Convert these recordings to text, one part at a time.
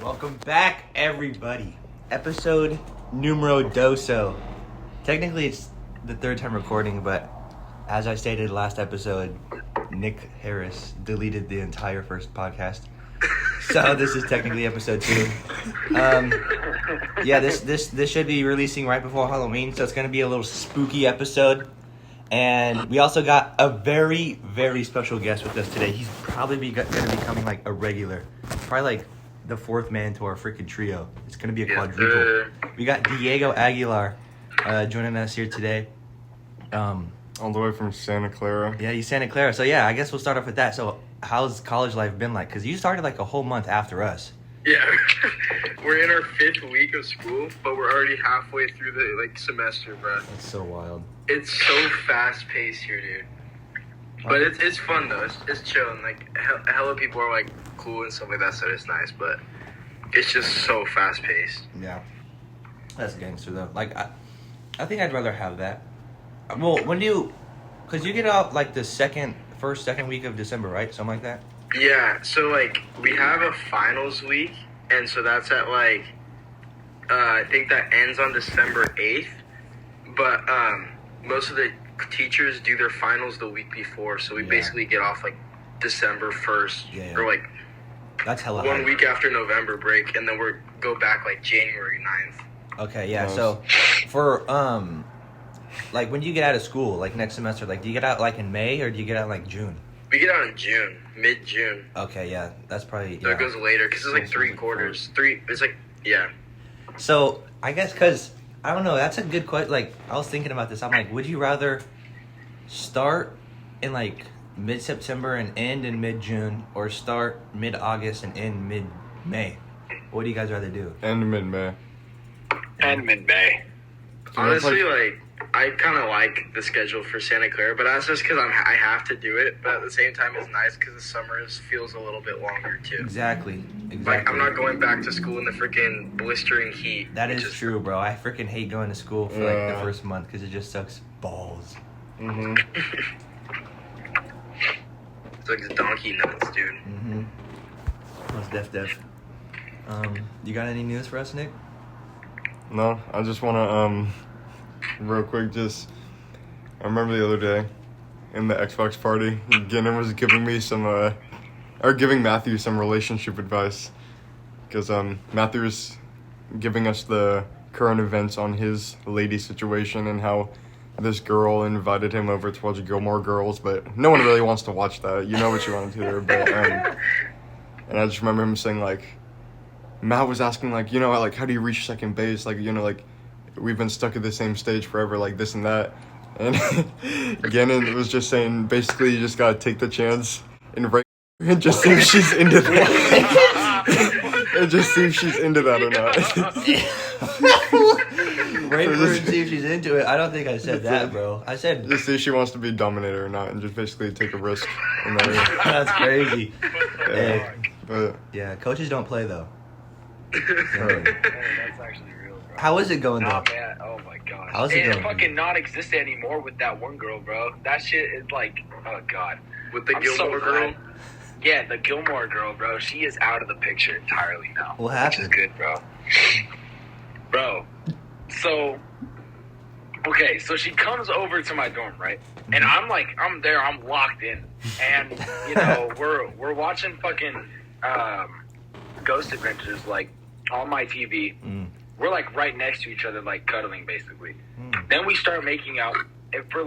Welcome back, everybody. Episode numero doso. Technically, it's the third time recording, but as I stated last episode, Nick Harris deleted the entire first podcast. So this is technically episode 2. This should be releasing right before Halloween, so it's going to be a little spooky episode. And we also got a very, very special guest with us today. He's probably going to be becoming like a regular. Probably like the fourth man to our freaking trio. It's going to be a quadruple. We got Diego Aguilar joining us here today. All the way from Santa Clara. Yeah, he's Santa Clara. So yeah, I guess we'll start off with that. So how's college life been like? Because you started like a whole month after us. Yeah, we're in our 5th week of school, but we're already halfway through the semester, bro. That's so wild. It's so fast paced here, dude. But it's fun though. It's chill and hella people are like cool and stuff like that, so it's nice. But it's just so fast paced. Yeah, that's gangster though. Like I think I'd rather have that. Well, because you get out like the second week of December, right? Something like that. Yeah. So we have a finals week, and so that's at I think that ends on December 8th. But most of the teachers do their finals the week before, so we basically get off December 1st or that's hella 1 high. week after November break, and then we go back January 9th. Okay, yeah. So for when you get out of school next semester, do you get out in May or do you get out in June? We get out in June, mid-June. Okay, yeah, that's probably So it goes later because it's 3 quarters. So I guess because I don't know, that's a good question. I was thinking about this. I'm like, would you rather start in mid-September and end in mid-June, or start mid-August and end mid-May? What do you guys rather do? End mid-May. And mid-May. Honestly, I kind of like the schedule for Santa Clara, but that's just because I have to do it. But at the same time, it's nice because the summer feels a little bit longer too. Exactly. I'm not going back to school in the freaking blistering heat. That is true, bro. I freaking hate going to school for the first month because it just sucks balls. Mm-hmm. It's like the donkey nuts, dude. Mm-hmm. That's def. You got any news for us, Nick? No, I just want to, real quick, I remember the other day in the Xbox party, Gannon was giving me giving Matthew some relationship advice. Because, Matthew was giving us the current events on his lady situation and how this girl invited him over to watch Gilmore Girls, but no one really wants to watch that. You know what you want to do, but, and I just remember him saying, Matt was asking, how do you reach second base? We've been stuck at the same stage forever, this and that. And Gannon was just saying, basically, you just gotta take the chance and just see if she's into that. And just see if she's into that or not. Rape her and see if she's into it. I don't think I said that, bro. I said just see if she wants to be dominator or not, and just basically take a risk. In that that's crazy. Yeah, but yeah, coaches don't play though. That's actually real, bro. How is it going though? Man, oh my gosh. How's it going? fucking not exist anymore with that one girl, bro. That shit is oh god. With the Gilmore girl? Yeah, the Gilmore girl, bro. She is out of the picture entirely now. What happened? Which is good, bro. Bro, so she comes over to my dorm, right? Mm-hmm. And I'm there, I'm locked in. And, we're watching fucking Ghost Adventures, on my TV. Mm. We're, right next to each other, cuddling, basically. Mm. Then we start making out, and for,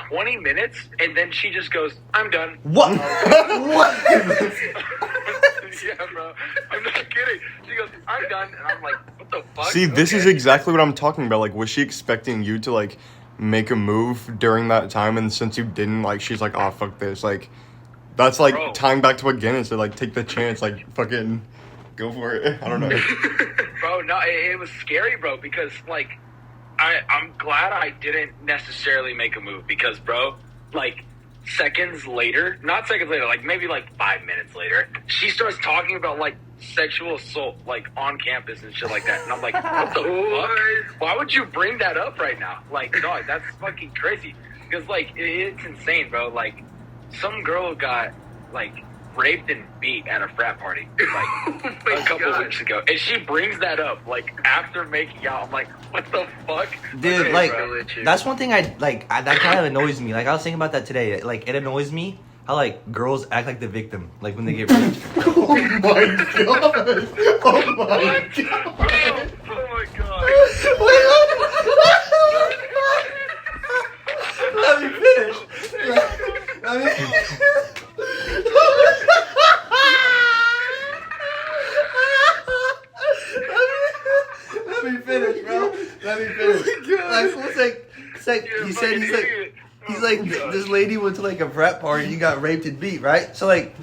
20 minutes, and then she just goes, I'm done. What? What? Yeah, bro. I'm not kidding. She goes, I'm done. And I'm like, what the fuck? see, this is exactly what I'm talking about. Was she expecting you to, make a move during that time, and since you didn't, she's like, oh, fuck this. That's, Bro. tying back to what Gannon said, take the chance, fucking go for it. I don't know. Bro, no, it was scary, bro, because, I'm glad I didn't necessarily make a move, because, bro, seconds later, not seconds later, maybe 5 minutes later, she starts talking about sexual assault on campus and shit like that, and I'm like, what the fuck? Why would you bring that up right now? Dog, that's fucking crazy, because it's insane, bro. Some girl got raped and beat at a frat party like Oh my a couple God. weeks ago, and she brings that up like after making out. I'm like, what the fuck, Dude, Okay, like, bro, legit. that's one thing that kind of annoys me. Like, I was thinking about that today. Like, it annoys me how, like, girls act like the victim, like, when they get raped. Oh my god! Oh my god! Oh my god. Let me finish. Let me... Let me finish, bro. Let me finish. It's like You're a he said fucking he's like idiot. he's Oh like my God. this lady went to like a frat party and got raped and beat, right? So like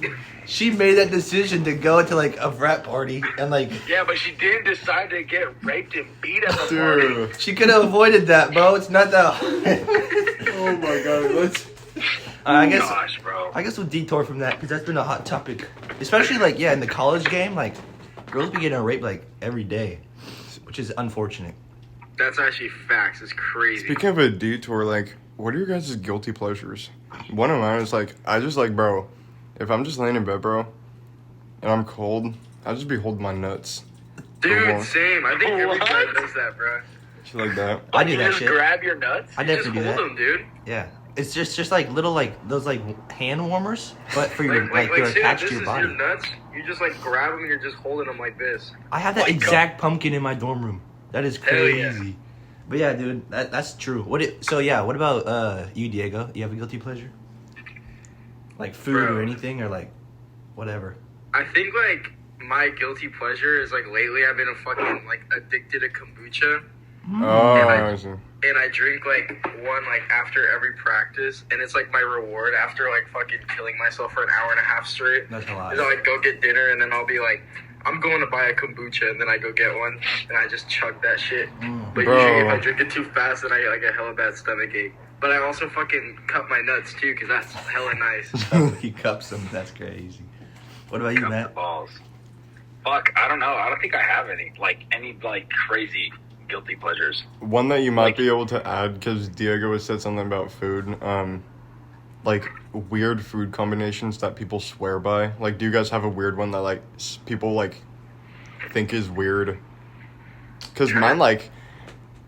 she made that decision to go to like a frat party and like Yeah, but she didn't decide to get raped and beat at the party. Dude. she could have avoided that, bro. It's not that hard. Oh my god. Let's. I Gosh, bro. guess we'll detour from that because that's been a hot topic, especially like in the college game. Like girls be getting raped like every day, which is unfortunate. That's actually facts. It's crazy. Speaking of a detour, like, what are your guys' guilty pleasures? One of mine is like, I just like, bro, if I'm just laying in bed, bro, and I'm cold, I just be holding my nuts. Dude, What? same. I think every What? guy does that, bro. Shit like that. I do You that just shit. grab your nuts. I Just definitely do hold that. them, dude. Yeah, it's just like little like those like hand warmers, but for your Like, they're seriously, attached this to your is body. your nuts. You just like grab them and you're just holding them like this. I have that Like, exact pumpkin in my dorm room. That is Hell yeah. crazy. But yeah, dude, that's true. What about you, Diego? You have a guilty pleasure? Like food Bro. or anything or like whatever. I think like my guilty pleasure is like lately I've been a fucking like addicted to kombucha, Oh, Yeah, I see. and I drink like one like after every practice, and it's like my reward after like fucking killing myself for an hour and a half straight. That's a lot. Is I'll like go get dinner and then I'll be like, I'm going to buy a kombucha, and then I go get one and I just chug that shit. But Bro. usually if I drink it too fast, then I get like a hella bad stomach ache. But I also fucking cut my nuts too, cause that's hella nice. He cups them. That's crazy. What about you, Cup the Matt? balls. Fuck, I don't know. I don't think I have any like crazy guilty pleasures. One that you might Like- be able to add, because Diego has said something about food, like weird food combinations that people swear by. Like, do you guys have a weird one that like people like think is weird? Because mine, like,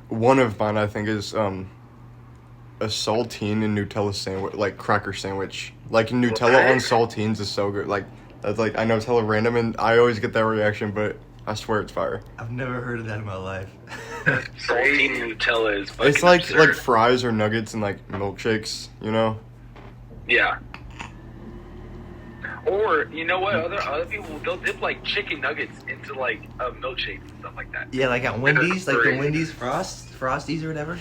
one of mine I think is a saltine and Nutella sandwich, like cracker sandwich. Like Nutella on saltines is so good. Like that's like, I know it's hella random and I always get that reaction, but I swear it's fire. I've never heard of that in my life. Salty Nutella is fucking It's like absurd. fries or nuggets and like milkshakes, you know? Yeah. Or you know what? Other people they'll dip like chicken nuggets into like a milkshake and stuff like that. Yeah, like at Wendy's, like the Crazy. Wendy's Frosties or whatever.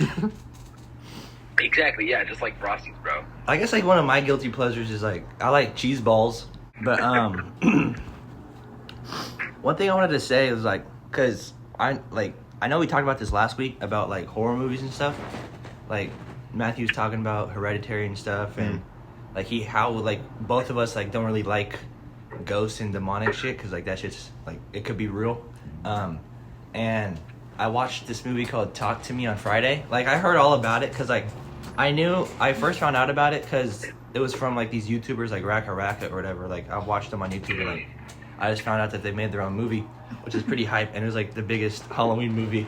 Exactly. Yeah, just like Frosties, bro. I guess like one of my guilty pleasures is like I like cheese balls, but one thing I wanted to say is like because I know we talked about this last week about like horror movies and stuff. Like Matthew's talking about Hereditary and stuff, and like how like both of us like don't really like ghosts and demonic shit because like that shit's like it could be real. And I watched this movie called Talk to Me on Friday. Like I heard all about it because like I first found out about it because it was from like these YouTubers like Raka or whatever. Like I've watched them on YouTube and like I just found out that they made their own movie, which is pretty hype, and it was like the biggest Halloween movie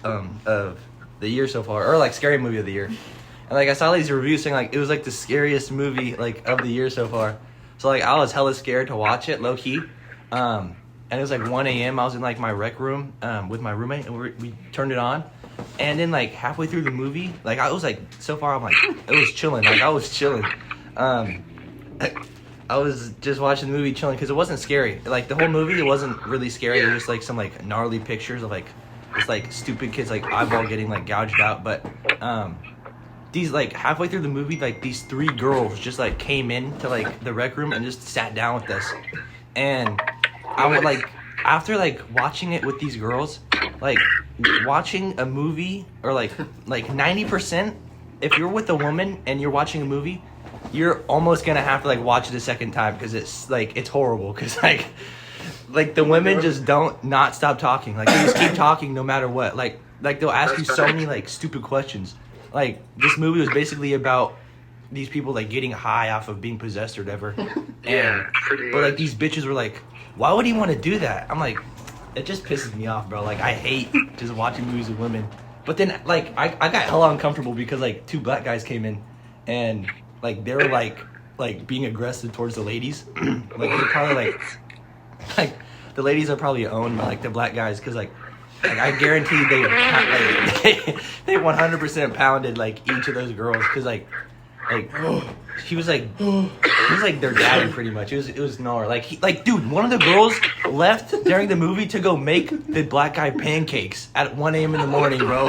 of the year so far, or like scary movie of the year. And like I saw these reviews saying like it was like the scariest movie like of the year so far. So like I was hella scared to watch it, low key. And it was like 1 a.m. I was in like my rec room with my roommate, and we turned it on. And then like halfway through the movie, like I was like so far, I'm like it was chilling. Like I was chilling. I was just watching the movie chilling because it wasn't scary. Like the whole movie, it wasn't really scary. It was just like some like gnarly pictures of like this like stupid kid's like eyeball getting like gouged out. But these like halfway through the movie, like these 3 girls just like came into like the rec room and just sat down with us. And I would like after like watching it with these girls, like watching a movie or like 90%, if you're with a woman and you're watching a movie, you're almost gonna have to like watch it a second time because it's like it's horrible because like the women just don't not stop talking. Like they just keep talking no matter what. Like they'll ask you so many like stupid questions. Like this movie was basically about these people like getting high off of being possessed or whatever. Yeah, pretty much. But like these bitches were like, why would he want to do that? I'm like, it just pisses me off, bro. Like I hate just watching movies with women. But then like I got hella uncomfortable because like 2 black guys came in and like they were like being aggressive towards the ladies. Like they're probably like the ladies are probably owned by like the black guys because like I guarantee they 100% pounded like each of those girls because like he was like their daddy pretty much. It was Nora. Like dude, one of the girls left during the movie to go make the black guy pancakes at 1 a.m. in the morning, bro.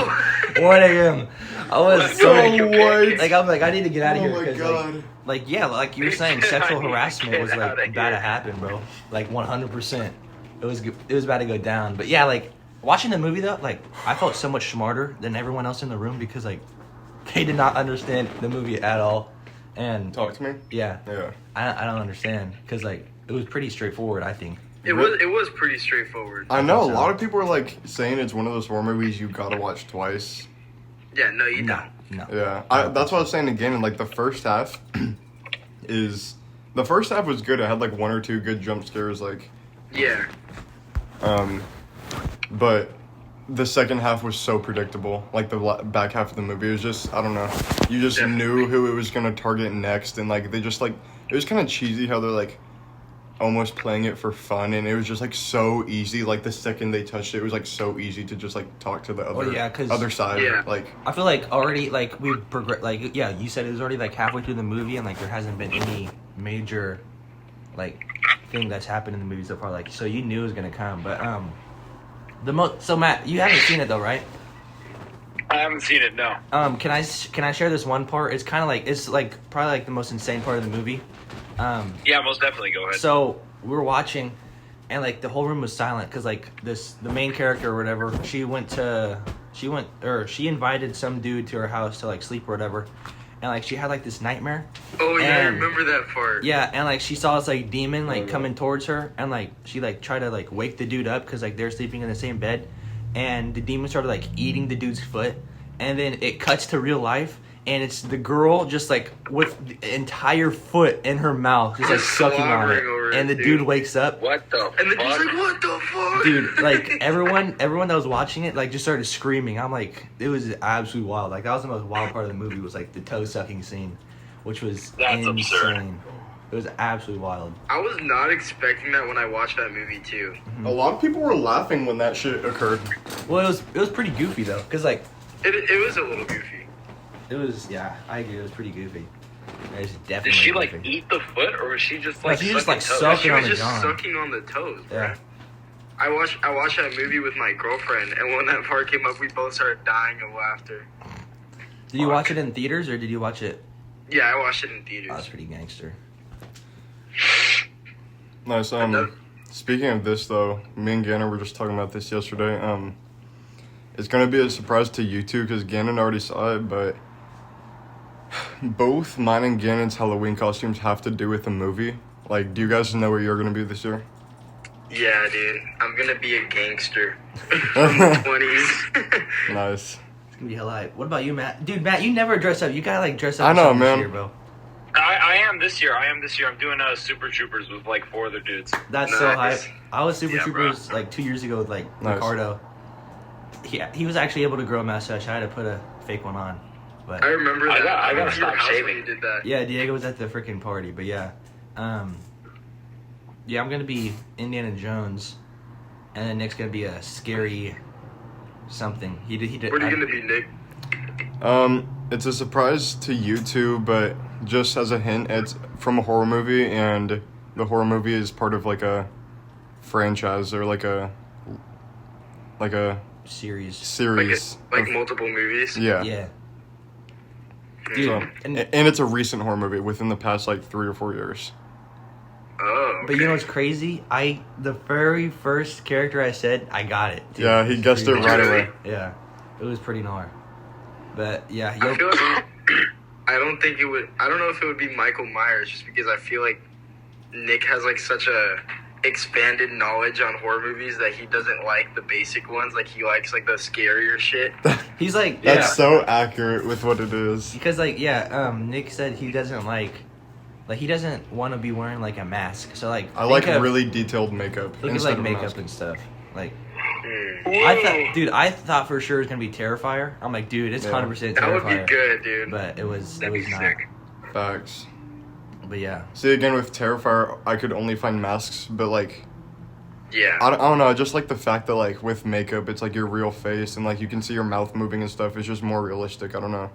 1 a.m. I was so like I'm like I need to get out of here because like yeah, like you were saying, sexual harassment was like about to happen, bro. Like 100%. It was about to go down. But yeah, like watching the movie though, like I felt so much smarter than everyone else in the room because like they did not understand the movie at all. And talk to me. Yeah. Yeah. I don't understand because like it was pretty straightforward. I think it was pretty straightforward. I know a lot of people are like saying it's one of those horror movies you gotta watch twice. Yeah, no, you don't. No. Yeah, that's what I was saying again. And like the first half was good. It had like 1 or 2 good jump scares. Like yeah. But the second half was so predictable. Like the back half of the movie was just, I don't know. You just knew who it was gonna target next, and like they just like it was kind of cheesy how they're like almost playing it for fun, and it was just like so easy. Like the second they touched it was like so easy to just like talk to the other side. Yeah. Like I feel like already like we've progressed. Like yeah, you said it was already like halfway through the movie, and like there hasn't been any major like thing that's happened in the movie so far. Like so you knew it was gonna come, but so Matt, you haven't seen it though, right? I haven't seen it, no. Can I share this one part? It's kind of like it's like probably like the most insane part of the movie. Yeah, most definitely. Go ahead. So we were watching, and like the whole room was silent because like the main character or whatever, she invited some dude to her house to like sleep or whatever, and like she had like this nightmare. Oh yeah, I and, remember that part. Yeah, and like she saw this like demon like coming towards her, and like she like tried to like wake the dude up because like they're sleeping in the same bed, and the demon started like eating the dude's foot, and then it cuts to real life. And it's the girl just like with the entire foot in her mouth, just like sucking on it. And the dude wakes up. What the fuck? And the dude's like, what the fuck? Dude, like everyone that was watching it, like just started screaming. I'm like, it was absolutely wild. Like that was the most wild part of the movie was like the toe sucking scene, which was insane. Absurd. It was absolutely wild. I was not expecting that when I watched that movie too. Mm-hmm. A lot of people were laughing when that shit occurred. Well, it was pretty goofy though, cause like it was a little goofy. It was, yeah, I agree. It was pretty goofy. It was definitely Did she goofy. like eat the foot, or was she just like she just like toes? She on was the just John. sucking on the toes, bro. Yeah. I watched that movie with my girlfriend, and when that part came up, we both started dying of laughter. Did you watch it in theaters or did you watch it? Yeah, I watched it in theaters. Oh, that's pretty gangster. Nice. Speaking of this though, me and Gannon were just talking about this yesterday. It's gonna be a surprise to you two because Gannon already saw it, but both mine and Gannon's Halloween costumes have to do with the movie. Like, do you guys know what you're gonna be this year? Yeah, dude. I'm gonna be a gangster from the 20s. Nice. It's gonna be hella hype. What about you, Matt? Dude, Matt, you never dress up. You gotta like dress up. I for know, something man. This year, bro. I am this year. I'm doing Super Troopers with like 4 other dudes. That's so Nice. hype. I was Super Yeah, Troopers like 2 years ago with like Nice. Ricardo. Yeah, he was actually able to grow a mustache. I had to put a fake one on. But I remember that. I gotta went to your stop house when shaving. you did that. yeah, Diego was at the freaking party. But yeah, yeah, I'm gonna be Indiana Jones, and then Nick's gonna be a scary something. He did. What are you gonna be, Nick? It's a surprise to you two, but just as a hint, it's from a horror movie, and the horror movie is part of like a franchise or like a Series. series. Like of- multiple movies? yeah. Yeah. Dude, So, and it's a recent horror movie within the past like 3 or 4 years. Oh. but you know what's crazy? The very first character I said, I got it. Dude. Yeah, he guessed it Pretty right much. away. Yeah, it was pretty gnar. But yeah, I feel like I don't know if it would be Michael Myers just because I feel like Nick has like such a expanded knowledge on horror movies that he doesn't like the basic ones. Like he likes like the scarier shit. He's like, That's so accurate with what it is. because like Nick said he doesn't like he doesn't want to be wearing like a mask. So like I like really detailed makeup. think of instead like of a makeup mask. and stuff. Like Whoa. I thought for sure it was gonna be Terrifier. I'm like, dude, it's Yeah. 100% That would Terrifier. be good, dude. But it was That'd be not. sick. Facts. But yeah, See, again, with Terrifier, I could only find masks, but, like, Yeah. I don't know, just, like, the fact that, like, with makeup, it's, like, your real face, and, like, you can see your mouth moving and stuff. It's just more realistic. I don't know.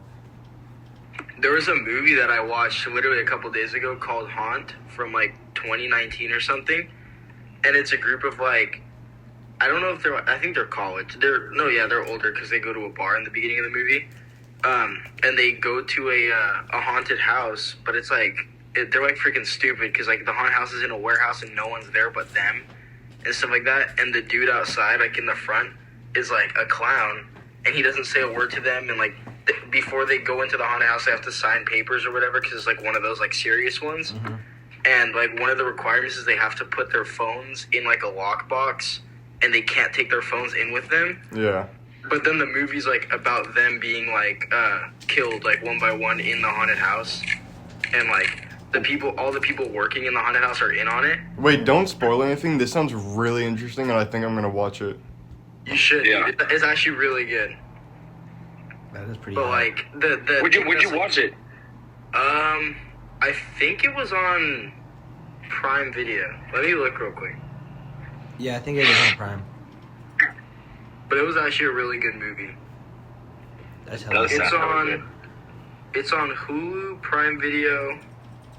There was a movie that I watched literally a couple days ago called Haunt from like 2019 or something, and it's a group of like, I don't know if I think they're college. They're older because they go to a bar in the beginning of the movie, and they go to a haunted house, but it's like they're like freaking stupid because like the haunted house is in a warehouse and no one's there but them and stuff like that, and the dude outside like in the front is like a clown, and he doesn't say a word to them, and like before they go into the haunted house they have to sign papers or whatever because it's like one of those like serious ones. And like one of the requirements is they have to put their phones in like a lockbox and they can't take their phones in with them. Yeah. But then the movie's like about them being like killed like one by one in the haunted house, and like all the people working in the haunted house are in on it. Wait, don't spoil anything. This sounds really interesting, and I think I'm gonna watch it. You should. Yeah. It's actually really good. that is pretty. But high. like the Would thing you that's, like, watch it? I think it was on Prime Video. Let me look real quick. Yeah, I think it was on Prime. But it was actually a really good movie. That's Does hella. It's sound really on good. it's on Hulu, Prime Video,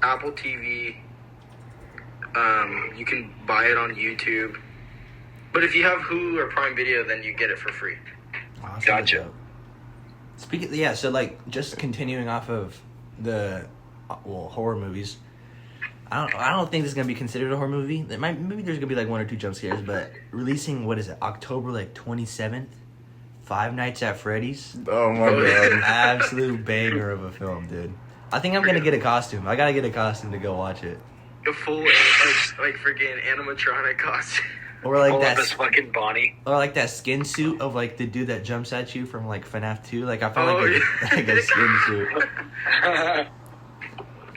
Apple TV. You can buy it on YouTube. But if you have Hulu or Prime Video, then you get it for free. Wow, that's Gotcha. dope. Speaking, so like just continuing off of the horror movies. I don't think this is gonna be considered a horror movie. Maybe there's gonna be like one or two jump scares, but releasing October like 27th, Five Nights at Freddy's. Oh my Oh, yeah. god. Absolute banger of a film, dude. I think I'm gonna get a costume. I gotta get a costume to go watch it. A full like freaking animatronic costume. Or like All that, of this fucking Bonnie. or like that skin suit of like the dude that jumps at you from like FNAF 2. Like I found Oh, like, yeah. like a skin suit.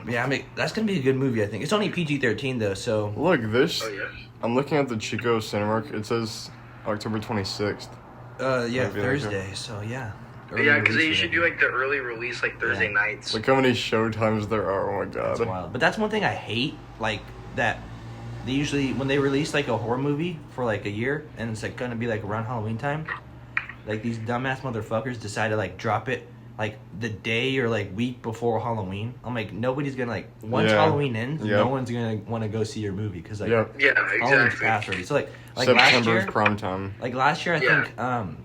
Yeah, I mean that's gonna be a good movie. I think it's only PG-13 though, so Look, this. Oh yeah. I'm looking at the Chico Cinemark. It says October 26th. yeah, Maybe, Thursday. So yeah. Yeah, because they Release usually day. do like the early release like Thursday Yeah. nights. Look how many show times there are. Oh my That's god. wild. But that's one thing I hate, like that they usually when they release like a horror movie for like a year and it's like gonna be like around Halloween time, like these dumbass motherfuckers decide to like drop it like the day or like week before Halloween. I'm like nobody's gonna like once Yeah. Halloween ends, Yep. no one's gonna want to go see your movie because like Yep. Yeah, Halloween's exactly. past already. So like last September year, is prime time. like last year I Yeah. think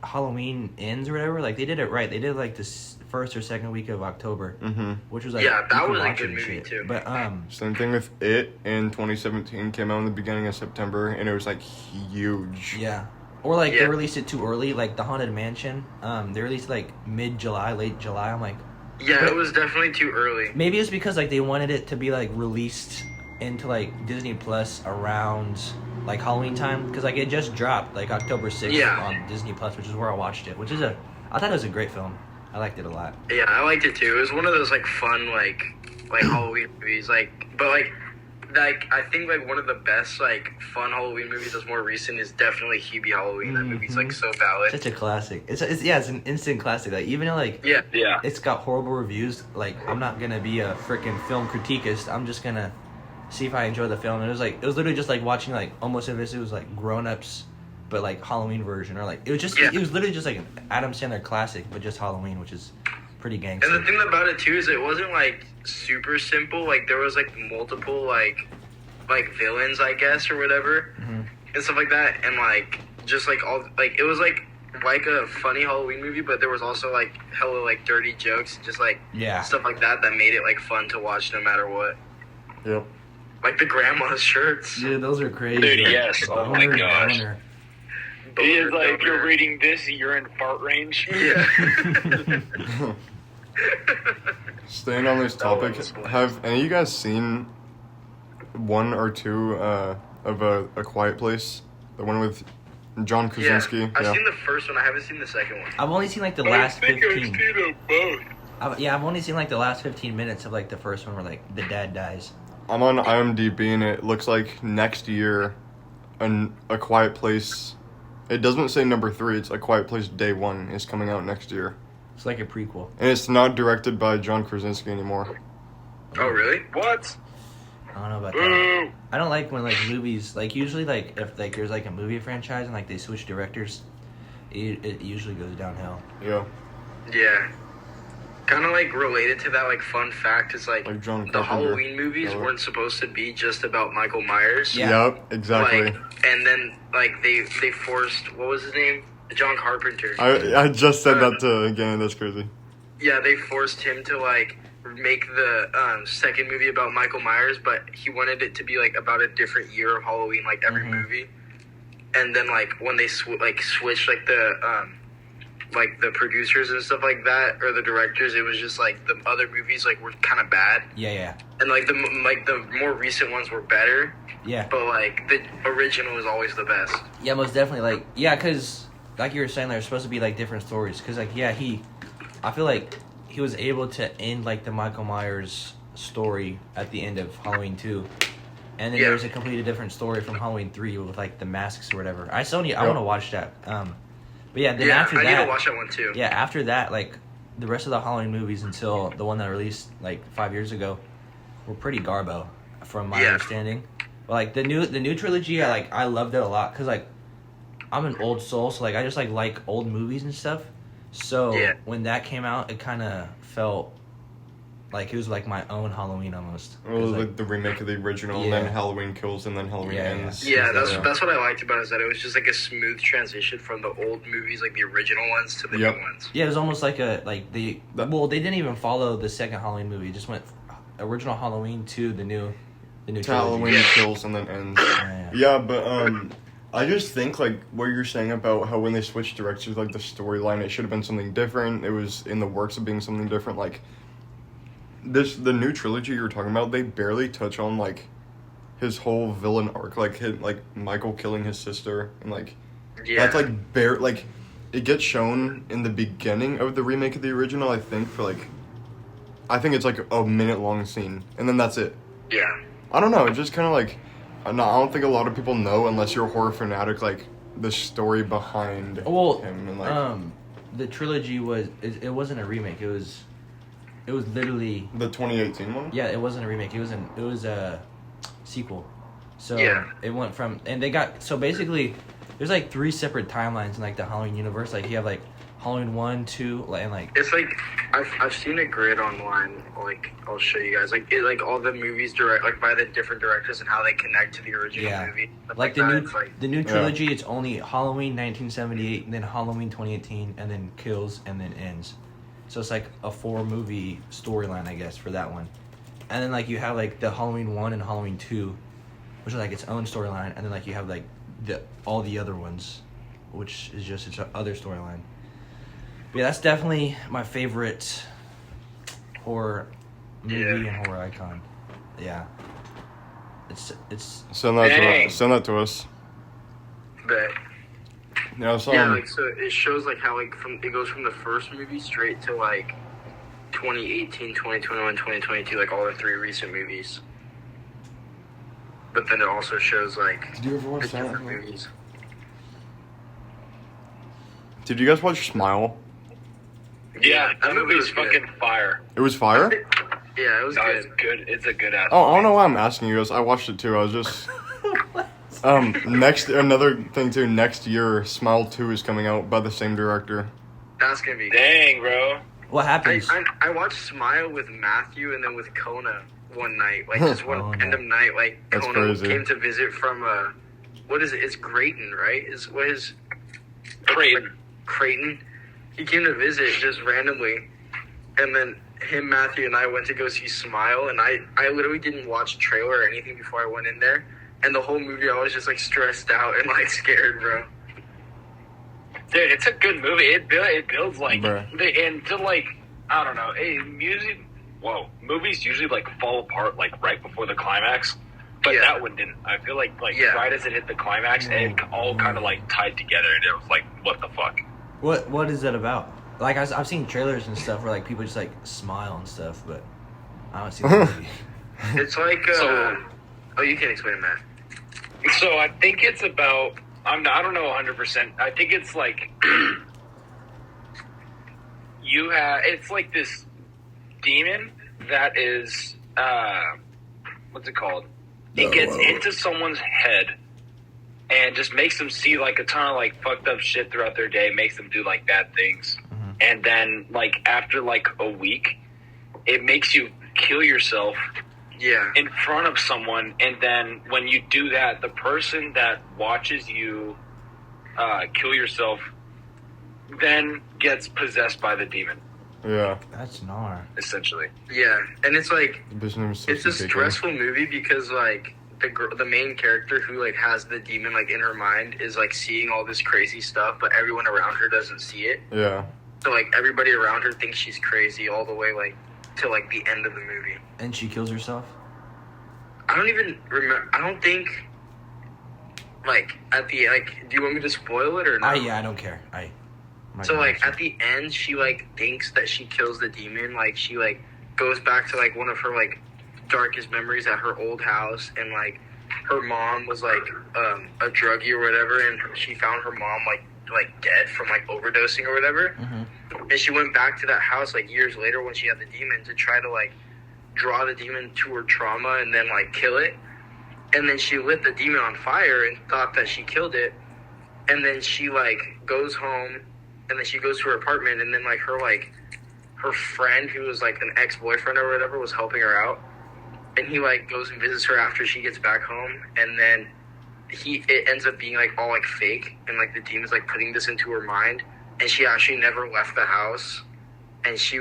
Halloween ends or whatever. Like they did it right. They did like this first or second week of October, Mm-hmm. which was like Yeah, that you could was a watch good it and movie, shit. too. But Same thing with It in 2017 came out in the beginning of September, and it was like huge. yeah. Or like they Yeah. released it too early, like the Haunted Mansion. They released like mid-July, late July. I'm like, Yeah, it was definitely too early. maybe it's because like they wanted it to be like released into like Disney Plus around like Halloween time because like it just dropped like October 6th Yeah. on Disney Plus, which is where I watched it. I thought it was a great film. I liked it a lot. Yeah, I liked it too. It was one of those like fun like Halloween movies. But I think like one of the best like fun Halloween movies that's more recent is definitely Hubie Halloween. That movie's like so valid. Such a classic. It's an instant classic. Like even though like Yeah, Yeah. it's got horrible reviews, like I'm not gonna be a freaking film critiquist. I'm just gonna see if I enjoy the film. And it was literally just like watching like almost if it was like Grown Ups, but like Halloween version, or like it was literally just like an Adam Sandler classic, but just Halloween, which is pretty gangster. and the thing about it too is it wasn't like super simple. Like there was like multiple like villains, I guess, or whatever, Mhm. and stuff like that. And like just like all like it was like a funny Halloween movie, but there was also like hella like dirty jokes, just like Yeah. stuff like that made it like fun to watch no matter what. Yep. Like the grandma's shirts. Dude, those are crazy. Dude, yes. Oh my Boner, gosh. boner. It is Boner, like you're boner. reading this, you're in fart range. Yeah. Staying on this That one topic, was funny. have any of you guys seen one or two of A Quiet Place, the one with John Krasinski. Yeah, I've seen the first one. I haven't seen the second one. I've only seen like the last 15. I've seen them both. I've only seen like the last 15 minutes of like the first one where like the dad dies. I'm on IMDb and it looks like next year, A Quiet Place. It doesn't say number 3. It's A Quiet Place Day 1 is coming out next year, It's like a prequel. and it's not directed by John Krasinski anymore. Oh, really? What? I don't know about Boo! that. I don't like when like movies like usually like if like there's like a movie franchise and like they switch directors, it usually goes downhill. Yeah, Yeah. Kind of like related to that, like fun fact is like John the Carpenter. Halloween movies Yeah. weren't supposed to be just about Michael Myers. Yeah. Yep, exactly. Like, and then like they forced, what was his name? John Carpenter. I just said that to again. That's crazy. Yeah, they forced him to like make the second movie about Michael Myers, but he wanted it to be like about a different year of Halloween, like every movie. And then like when they switched like the producers and stuff like that, or the directors, it was just like the other movies like were kind of bad, Yeah. and like the more recent ones were better, Yeah. but like the original is always the best. Yeah, most definitely. Like, yeah, because like you were saying, there's supposed to be like different stories. Because like, yeah, I feel like he was able to end like the Michael Myers story at the end of Halloween 2, and then Yeah. there's a completely different story from Halloween 3 with like the masks or whatever. I want to watch that. But yeah, then Yeah, after I that, need to watch that one too. yeah, after that, like the rest of the Halloween movies until the one that released like 5 years ago were pretty garbo, from my Yeah. understanding. But like the new trilogy, I loved it a lot because like I'm an old soul, so like I just like old movies and stuff. So Yeah. when that came out, it kind of felt like it was like my own Halloween almost. It was 'Cause, like the remake of the original, and Yeah. then Halloween Kills, and then Halloween Yeah, Ends. Yeah, Yeah. that's what I liked about it, is that it was just like a smooth transition from the old movies, like the original ones, to the Yep. new ones. yeah, it was almost like they didn't even follow the second Halloween movie. It just went original Halloween to the new To trilogy. Halloween Yeah. Kills, and then Ends. Yeah. Yeah, but I just think like what you're saying about how when they switched directors, like the storyline, it should have been something different. It was in the works of being something different. Like the new trilogy you were talking about, they barely touch on like his whole villain arc, like Michael killing his sister, and like Yeah. that's like like it gets shown in the beginning of the remake of the original. I think it's like a minute long scene, and then that's it. Yeah. I don't know. It's just kind of like, I don't think a lot of people know, unless you're a horror fanatic, like the story behind Well, him. And like the trilogy it wasn't a remake. It was literally, the 2018 one. yeah, it wasn't a remake. It was a sequel. So Yeah. it went from, and they got, so basically there's like 3 separate timelines in like the Halloween universe. Like you have like Halloween 1, 2, and like It's like I've seen a grid online. Like I'll show you guys. Like all the movies like by the different directors and how they connect to the original Yeah. movie. Stuff like the that. new It's like, the new trilogy. It's only Halloween 1978, and then Halloween 2018, and then Kills, and then Ends. So it's like a 4-movie storyline, I guess, for that one. And then like you have like the Halloween 1 and Halloween 2, which is like its own storyline, and then like you have like all the other ones, which is just its other storyline. But yeah, that's definitely my favorite horror movie and horror icon. Yeah. It's Send that Dang. to us. but Yeah, I saw yeah, him. like so it shows like how like it goes from the first movie straight to like 2018, 2021, 2022, like all the 3 recent movies. But then it also shows like Did you ever the watch different that? movies. Did you guys watch Smile? Yeah, that movie is was good. fucking fire. It was fire. Yeah, it was No, good. it's good. It's a good ass. Oh, I don't know why I'm asking you guys. I watched it too. I was just another thing too. Next year, Smile 2 is coming out by the same director. That's gonna be. Dang, bro. what happens. I watched Smile with Matthew and then with Kona one night, like just one Oh, random night. Like That's Kona crazy. came to visit from what is it? It's Grayton, right? Is what is Creighton. Creighton? He came to visit just randomly, and then him, Matthew, and I went to go see Smile, and I literally didn't watch a trailer or anything before I went in there, and the whole movie I was just like stressed out and like scared, bro. Dude, it's a good movie. It builds like Bruh. and to like I don't know. Movies usually like fall apart like right before the climax, But Yeah. that one didn't. I feel like Yeah. right as it hit the climax, it all kind of like tied together, and it was like, what the fuck? What is that about? Like I've seen trailers and stuff where like people just like smile and stuff, but I don't see the movie. It's like So- oh, you can explain it, Matt. So I think it's about. I don't know 100%. I think it's like you have. It's like this demon that is. What's it called? It gets into someone's head and just makes them see like a ton of like fucked up shit throughout their day. Makes them do like bad things, and then like after like a week, it makes you kill yourself Yeah. in front of someone, and then when you do that, the person that watches you kill yourself then gets possessed by the demon, Yeah. That's gnar. essentially. Yeah, and it's like Bitch name is it's a Sophie Bacon. stressful movie because like the main character who like has the demon like in her mind is like seeing all this crazy stuff, but everyone around her doesn't see it. Yeah. So like everybody around her thinks she's crazy all the way like to like the end of the movie. And she kills herself? I don't even remember. I don't think like at the like. Do you want me to spoil it or not? Yeah, I don't care. I'm not So gonna like watch at the end, she like thinks that she kills the demon. Like she like goes back to like one of her like darkest memories at her old house, and like her mom was like a druggie or whatever, and she found her mom like dead from like overdosing or whatever. And she went back to that house like years later when she had the demon to try to like draw the demon to her trauma and then like kill it. And then she lit the demon on fire and thought that she killed it. And then she like goes home and then she goes to her apartment, and then like her friend who was like an ex-boyfriend or whatever was helping her out. And he like goes and visits her after she gets back home, and then it ends up being like all like fake, and like the demon's like putting this into her mind, and she actually never left the house, and she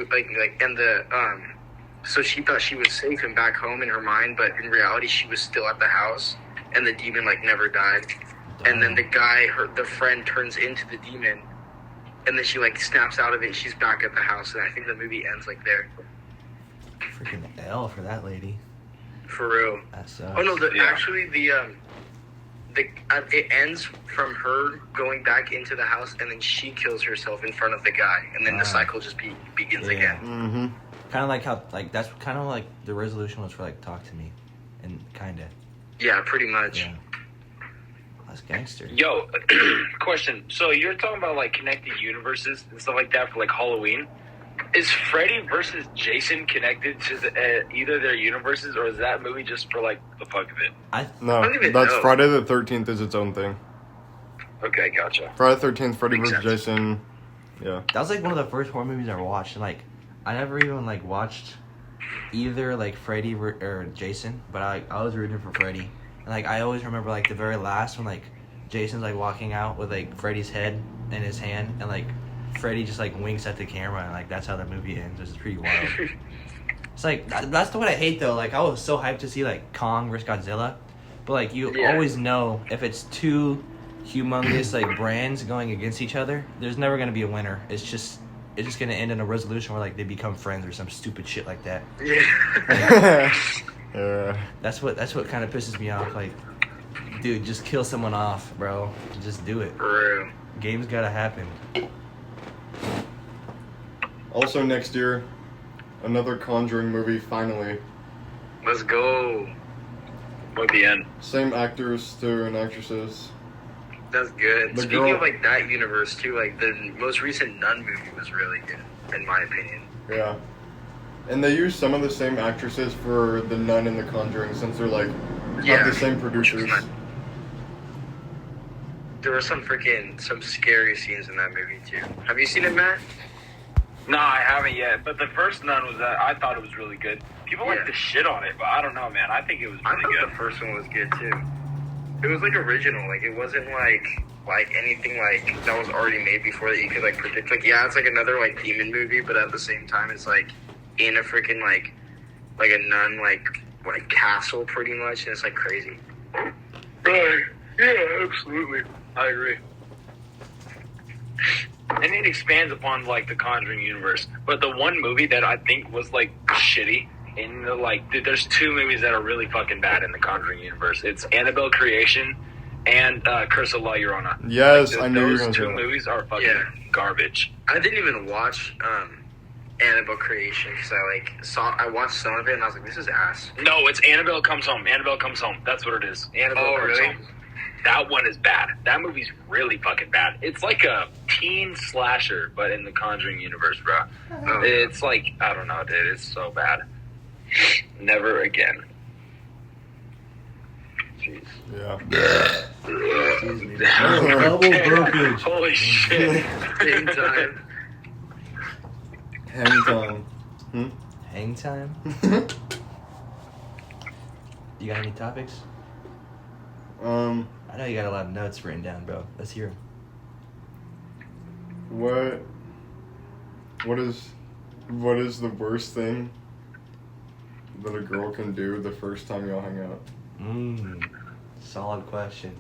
so she thought she was safe and back home in her mind, but in reality she was still at the house, and the demon like never died. And then the guy, the friend, turns into the demon, and then she like snaps out of it. She's back at the house, and I think the movie ends like there. Freaking L for that lady. For real. That sucks. Oh no, Yeah. actually it ends from her going back into the house, and then she kills herself in front of the guy, and then the cycle just begins Yeah. again. Mm-hmm. Kind of like how, like, that's kind of like the resolution was for, like, talk to me. And kind of. Yeah, pretty much. Yeah. That's gangster. Yo, question. So you're talking about like connected universes and stuff like that for like Halloween. Is Freddy versus Jason connected to either their universes, or is that movie just for like the fuck of it? No, I don't even that's know. Friday the 13th is its own thing. Okay, gotcha. Friday the 13th, Freddy Makes vs. sense. Jason. Yeah. That was, like, one of the first horror movies I ever watched. And, like, I never even, like, watched either, like, Freddy or Jason. But I was rooting for Freddy. And, like, I always remember, like, the very last when, like, Jason's, like, walking out with, like, Freddy's head in his hand. And, like, Freddy just, like, winks at the camera. And, like, that's how the movie ends. It's pretty wild. It's, like, that's what I hate, though. Like, I was so hyped to see, like, Kong versus Godzilla. But, like, you Yeah. always know if it's two humongous, like, brands going against each other, there's never going to be a winner. It's just going to end in a resolution where, like, they become friends or some stupid shit like that. Yeah. Yeah. That's what kind of pisses me off. Like, dude, just kill someone off, bro. Just do it. For real. Game's gotta happen. Also next year, another Conjuring movie, finally. Let's go. What the end? Same actors too and actresses. That's good. The Speaking girl- of like that universe too, like the most recent Nun movie was really good, in my opinion. Yeah. And they use some of the same actresses for The Nun and The Conjuring since they're like Yeah. have the same producers. There were some scary scenes in that movie too. Have you seen it, Matt? No, I haven't yet. But the first Nun was I thought it was really good. People Yeah. like to shit on it, but I don't know, man. I think it was I really thought good. the first one was good too. It was like original, like it wasn't like anything like that was already made before that you could like predict. Like yeah, it's like another like demon movie, but at the same time it's like in a freaking like a nun like castle pretty much, and it's like crazy. Right. Yeah, absolutely. I agree. And it expands upon like the Conjuring universe. But the one movie that I think was like shitty in the dude, there's two movies that are really fucking bad in the Conjuring universe. It's Annabelle Creation and Curse of La Llorona. Yes, I knew you were those going to two say that. movies are fucking garbage. I didn't even watch Annabelle Creation because I watched some of it and I was like, this is ass. No, it's Annabelle Comes Home. Annabelle Comes Home. That's what it is. Annabelle Comes really? Home. That one is bad. That movie's really fucking bad. It's like a teen slasher, but in the Conjuring universe, bro. Oh. It's like, I don't know, dude. It's so bad. Never again. Jeez. Yeah. Excuse me. Double brokerage. Holy shit. Same time. Hang time. Hang time. You got any topics? I know you got a lot of notes written down, bro. Let's hear them. What is the worst thing that a girl can do the first time y'all hang out? Solid question.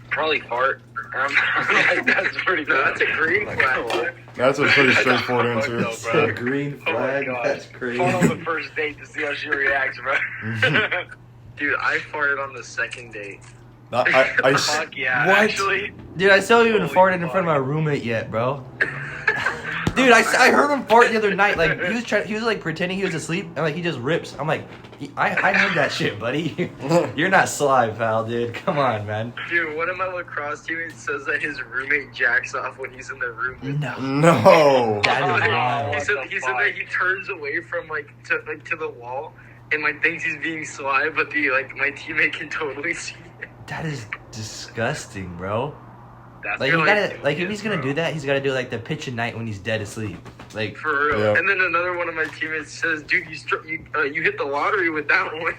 Probably fart. That's pretty No, bad. that's a green flag. That's a pretty straightforward Fuck answer. no, bro. A green Oh my flag? God. That's crazy. Fart on the first date to see how she reacts, bro. Dude, I farted on the second date. Fuck yeah, What? actually. Dude, I still haven't even Holy farted in fuck. front of my roommate yet, bro. Dude, I heard him fart the other night. Like he was like pretending he was asleep, and like he just rips. I'm like, I heard that shit, buddy. You're not sly, pal, dude. Come on, man. Dude, one of my lacrosse teammates says that his roommate jacks off when he's in the room with No. No. That is Oh, wild. He What said the he said fuck? that he turns away from to the wall and thinks he's being sly, but my teammate can totally see it. That is disgusting, bro. That's Like, you really gotta, stupid, like, if he's gonna bro. do that, he's gotta do like the pitch of night when he's dead asleep. Like, For real. Yeah. And then another one of my teammates says, "Dude, you hit the lottery with that one."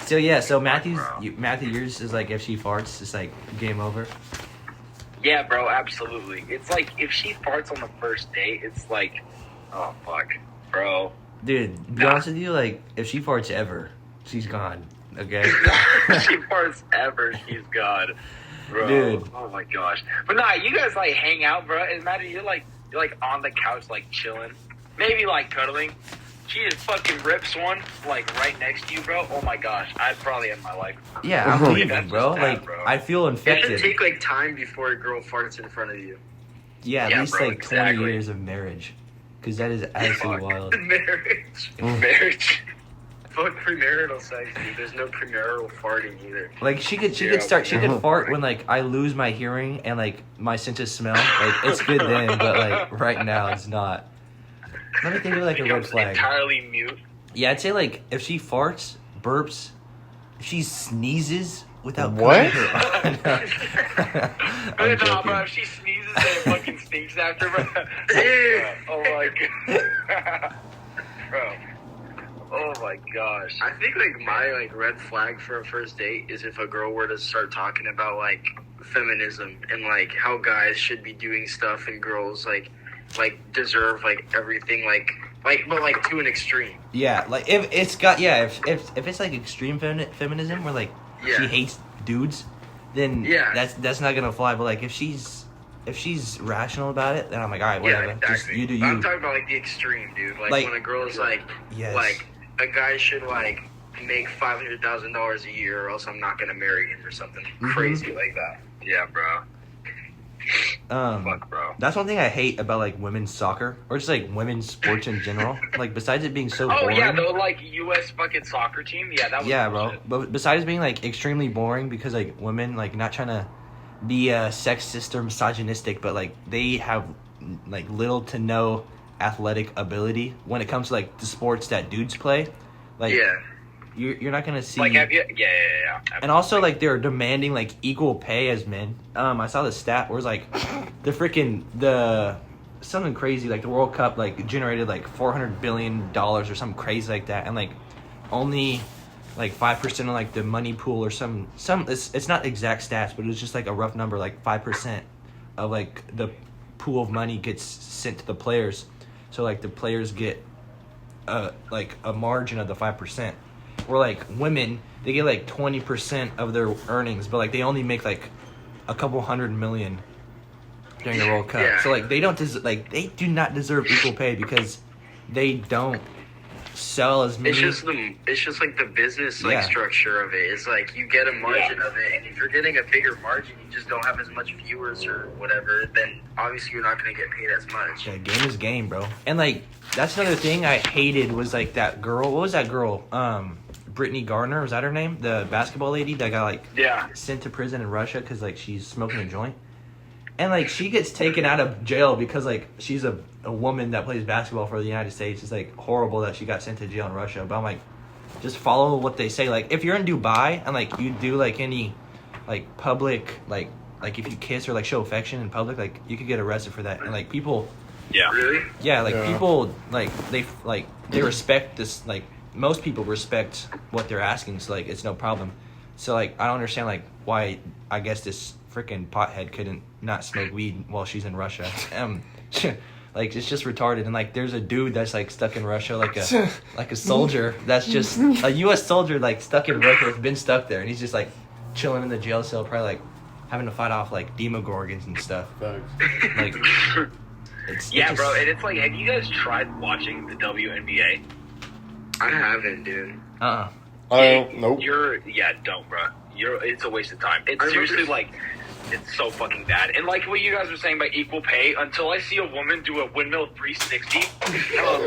so yeah, so Matthew, yours is like if she farts, it's like game over. Yeah, bro, absolutely. It's like if she farts on the first date, it's like, oh fuck, bro. Dude, to be honest with you, like if she farts ever, she's gone. Okay. She farts ever, she's gone, bro. Dude. Oh my gosh. But nah, you guys like hang out, bro. Imagine you're like on the couch like chilling, maybe like cuddling. She just fucking rips one like right next to you, bro. Oh my gosh, I'd probably end my life. Yeah, I'm That's leaving, just bro. bad, Like bro. I feel It should infected. take time before a girl farts in front of you. Yeah, at Yeah, least bro, like 20 exactly. years of marriage, because that is absolutely Fuck. wild. Marriage. Marriage. Fuck premarital sex, dude. There's no premarital farting either. Like she could fart when like I lose my hearing and like my sense of smell. Like it's good then, but like right now it's not. Let me think of like a red Becomes flag. entirely mute. Yeah, I'd say like if she farts, burps, if she sneezes without What? covering her- I'm Nah, joking. bro, if she sneezes and it fucking stinks after, bro. Oh my god. Bro. Oh my gosh. I think my red flag for a first date is if a girl were to start talking about like feminism and like how guys should be doing stuff and girls like deserve like everything but like to an extreme. Yeah, like if it's got if it's like extreme feminism where like Yeah. she hates dudes, then Yeah. that's not gonna fly. But like if she's rational about it, then I'm like, all right, whatever. Yeah, exactly. Just you do But I'm you. talking about like the extreme, dude. Like Like- when a girl is like Yes. a guy should like make $500,000 a year or else I'm not gonna marry him or something crazy like that. Yeah, bro. Fuck, bro. That's one thing I hate about like women's soccer or just like women's sports in general. Like besides it being so Oh boring. yeah, the like U.S. fucking soccer team. Yeah, that was Yeah, bro. bullshit. But besides being like extremely boring because like women like not trying to be sexist or misogynistic, but like they have like little to no athletic ability when it comes to like the sports that dudes play. Like Yeah. you're not gonna see. Like, have you? Yeah. And also, like, they're demanding, like, equal pay as men. I saw the stat where it's, like, something crazy, like, the World Cup, like, generated, like, $400 billion or something crazy like that. And, like, only, like, 5% of, like, the money pool or some it's not exact stats, but it was just, like, a rough number, like, 5% of, like, the pool of money gets sent to the players. So, like, the players get, like, a margin of the 5%. Where like women, they get like 20% of their earnings, but like they only make like a couple $100 million during the World Cup. Yeah. So like they do not deserve equal pay because they don't sell as many. It's just like the business structure of it. It's like you get a margin of it, and if you're getting a bigger margin, you just don't have as much viewers or whatever. Then obviously you're not going to get paid as much. Yeah, game is game, bro. And like that's another thing I hated was like that girl. What was that girl? Brittany Gardner, was that her name? The basketball lady that got like sent to prison in Russia because like she's smoking a joint. And like she gets taken out of jail because like she's a woman that plays basketball for the United States. It's like horrible that she got sent to jail in Russia. But I'm like, just follow what they say. Like if you're in Dubai and like you do like any like public like if you kiss or like show affection in public, like you could get arrested for that. And like people, Really? People like they respect this. Like most people respect what they're asking, so like it's no problem. So like I don't understand like why I guess this freaking pothead couldn't not smoke weed while she's in Russia. Like it's just retarded. And like there's a dude that's like stuck in Russia like a soldier that's just a US soldier like stuck in Russia that's been stuck there, and he's just like chilling in the jail cell probably like having to fight off like demogorgons and stuff. Like bro, and it's like, have you guys tried watching the WNBA? I haven't, dude. Nope. Don't, bro. It's a waste of time. It's seriously like, it's so fucking bad. And like what you guys were saying about equal pay, until I see a woman do a windmill 360,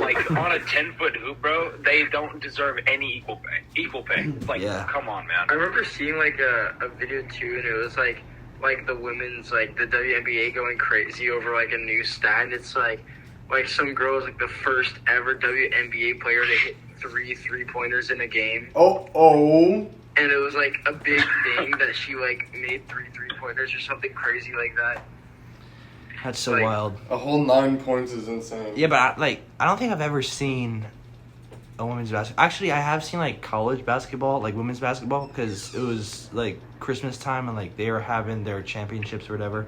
like on a 10-foot hoop, bro, they don't deserve any equal pay. Like, come on, man. I remember seeing like a video too, and it was like the women's like the WNBA going crazy over like a new stat. And it's like some girl was like the first ever WNBA player to hit 3-3-pointers in a game. And it was like a big thing that she like made 3-3-pointers or something crazy like that. That's so wild. A whole 9 points is insane. Yeah, but I don't think I've ever seen a women's basketball. Actually, I have seen like college basketball, like women's basketball, because it was like Christmas time and like they were having their championships or whatever.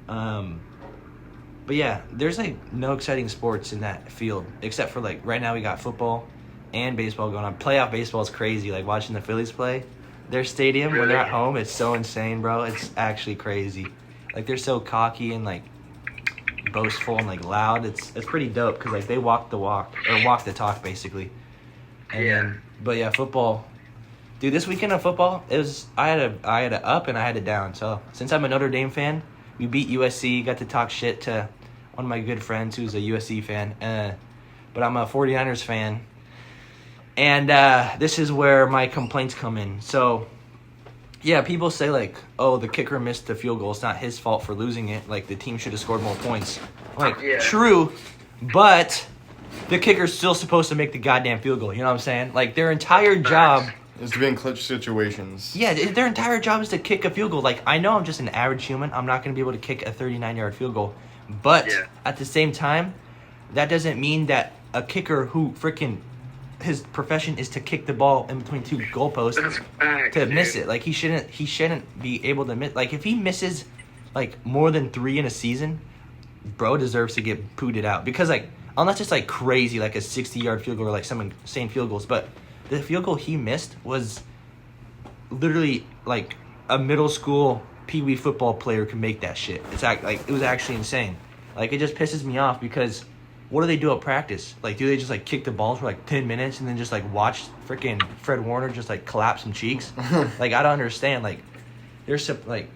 But yeah, there's like no exciting sports in that field except for like right now we got football and baseball going on. Playoff baseball is crazy. Like watching the Phillies play, their stadium when they're at home, it's so insane, bro. It's actually crazy. Like they're so cocky and like boastful and like loud. It's pretty dope because like they walk the walk or walk the talk basically. And then, but yeah, football. Dude, this weekend of football, I had a up and I had a down. So since I'm a Notre Dame fan, we beat USC. Got to talk shit to one of my good friends who's a USC fan. But I'm a 49ers fan. And this is where my complaints come in. So, yeah, people say, like, oh, the kicker missed the field goal. It's not his fault for losing it. Like, the team should have scored more points. I'm like, true, but the kicker's still supposed to make the goddamn field goal. You know what I'm saying? Like, their entire job is to be in clutch situations. Yeah, their entire job is to kick a field goal. Like, I know I'm just an average human. I'm not going to be able to kick a 39-yard field goal. But at the same time, that doesn't mean that a kicker who freaking his profession is to kick the ball in between two goalposts to miss it. Like he shouldn't be able to miss. Like if he misses like more than 3 in a season, bro deserves to get booted out because like unless it's like crazy like a 60-yard field goal or like some insane field goals, but the field goal he missed was literally like a middle school pee-wee football player could make that shit. It was actually insane. Like it just pisses me off because what do they do at practice? Like, do they just, like, kick the balls for, like, 10 minutes and then just, like, watch freaking Fred Warner just, like, collapse some cheeks? Like, I don't understand. Like, there's some, like,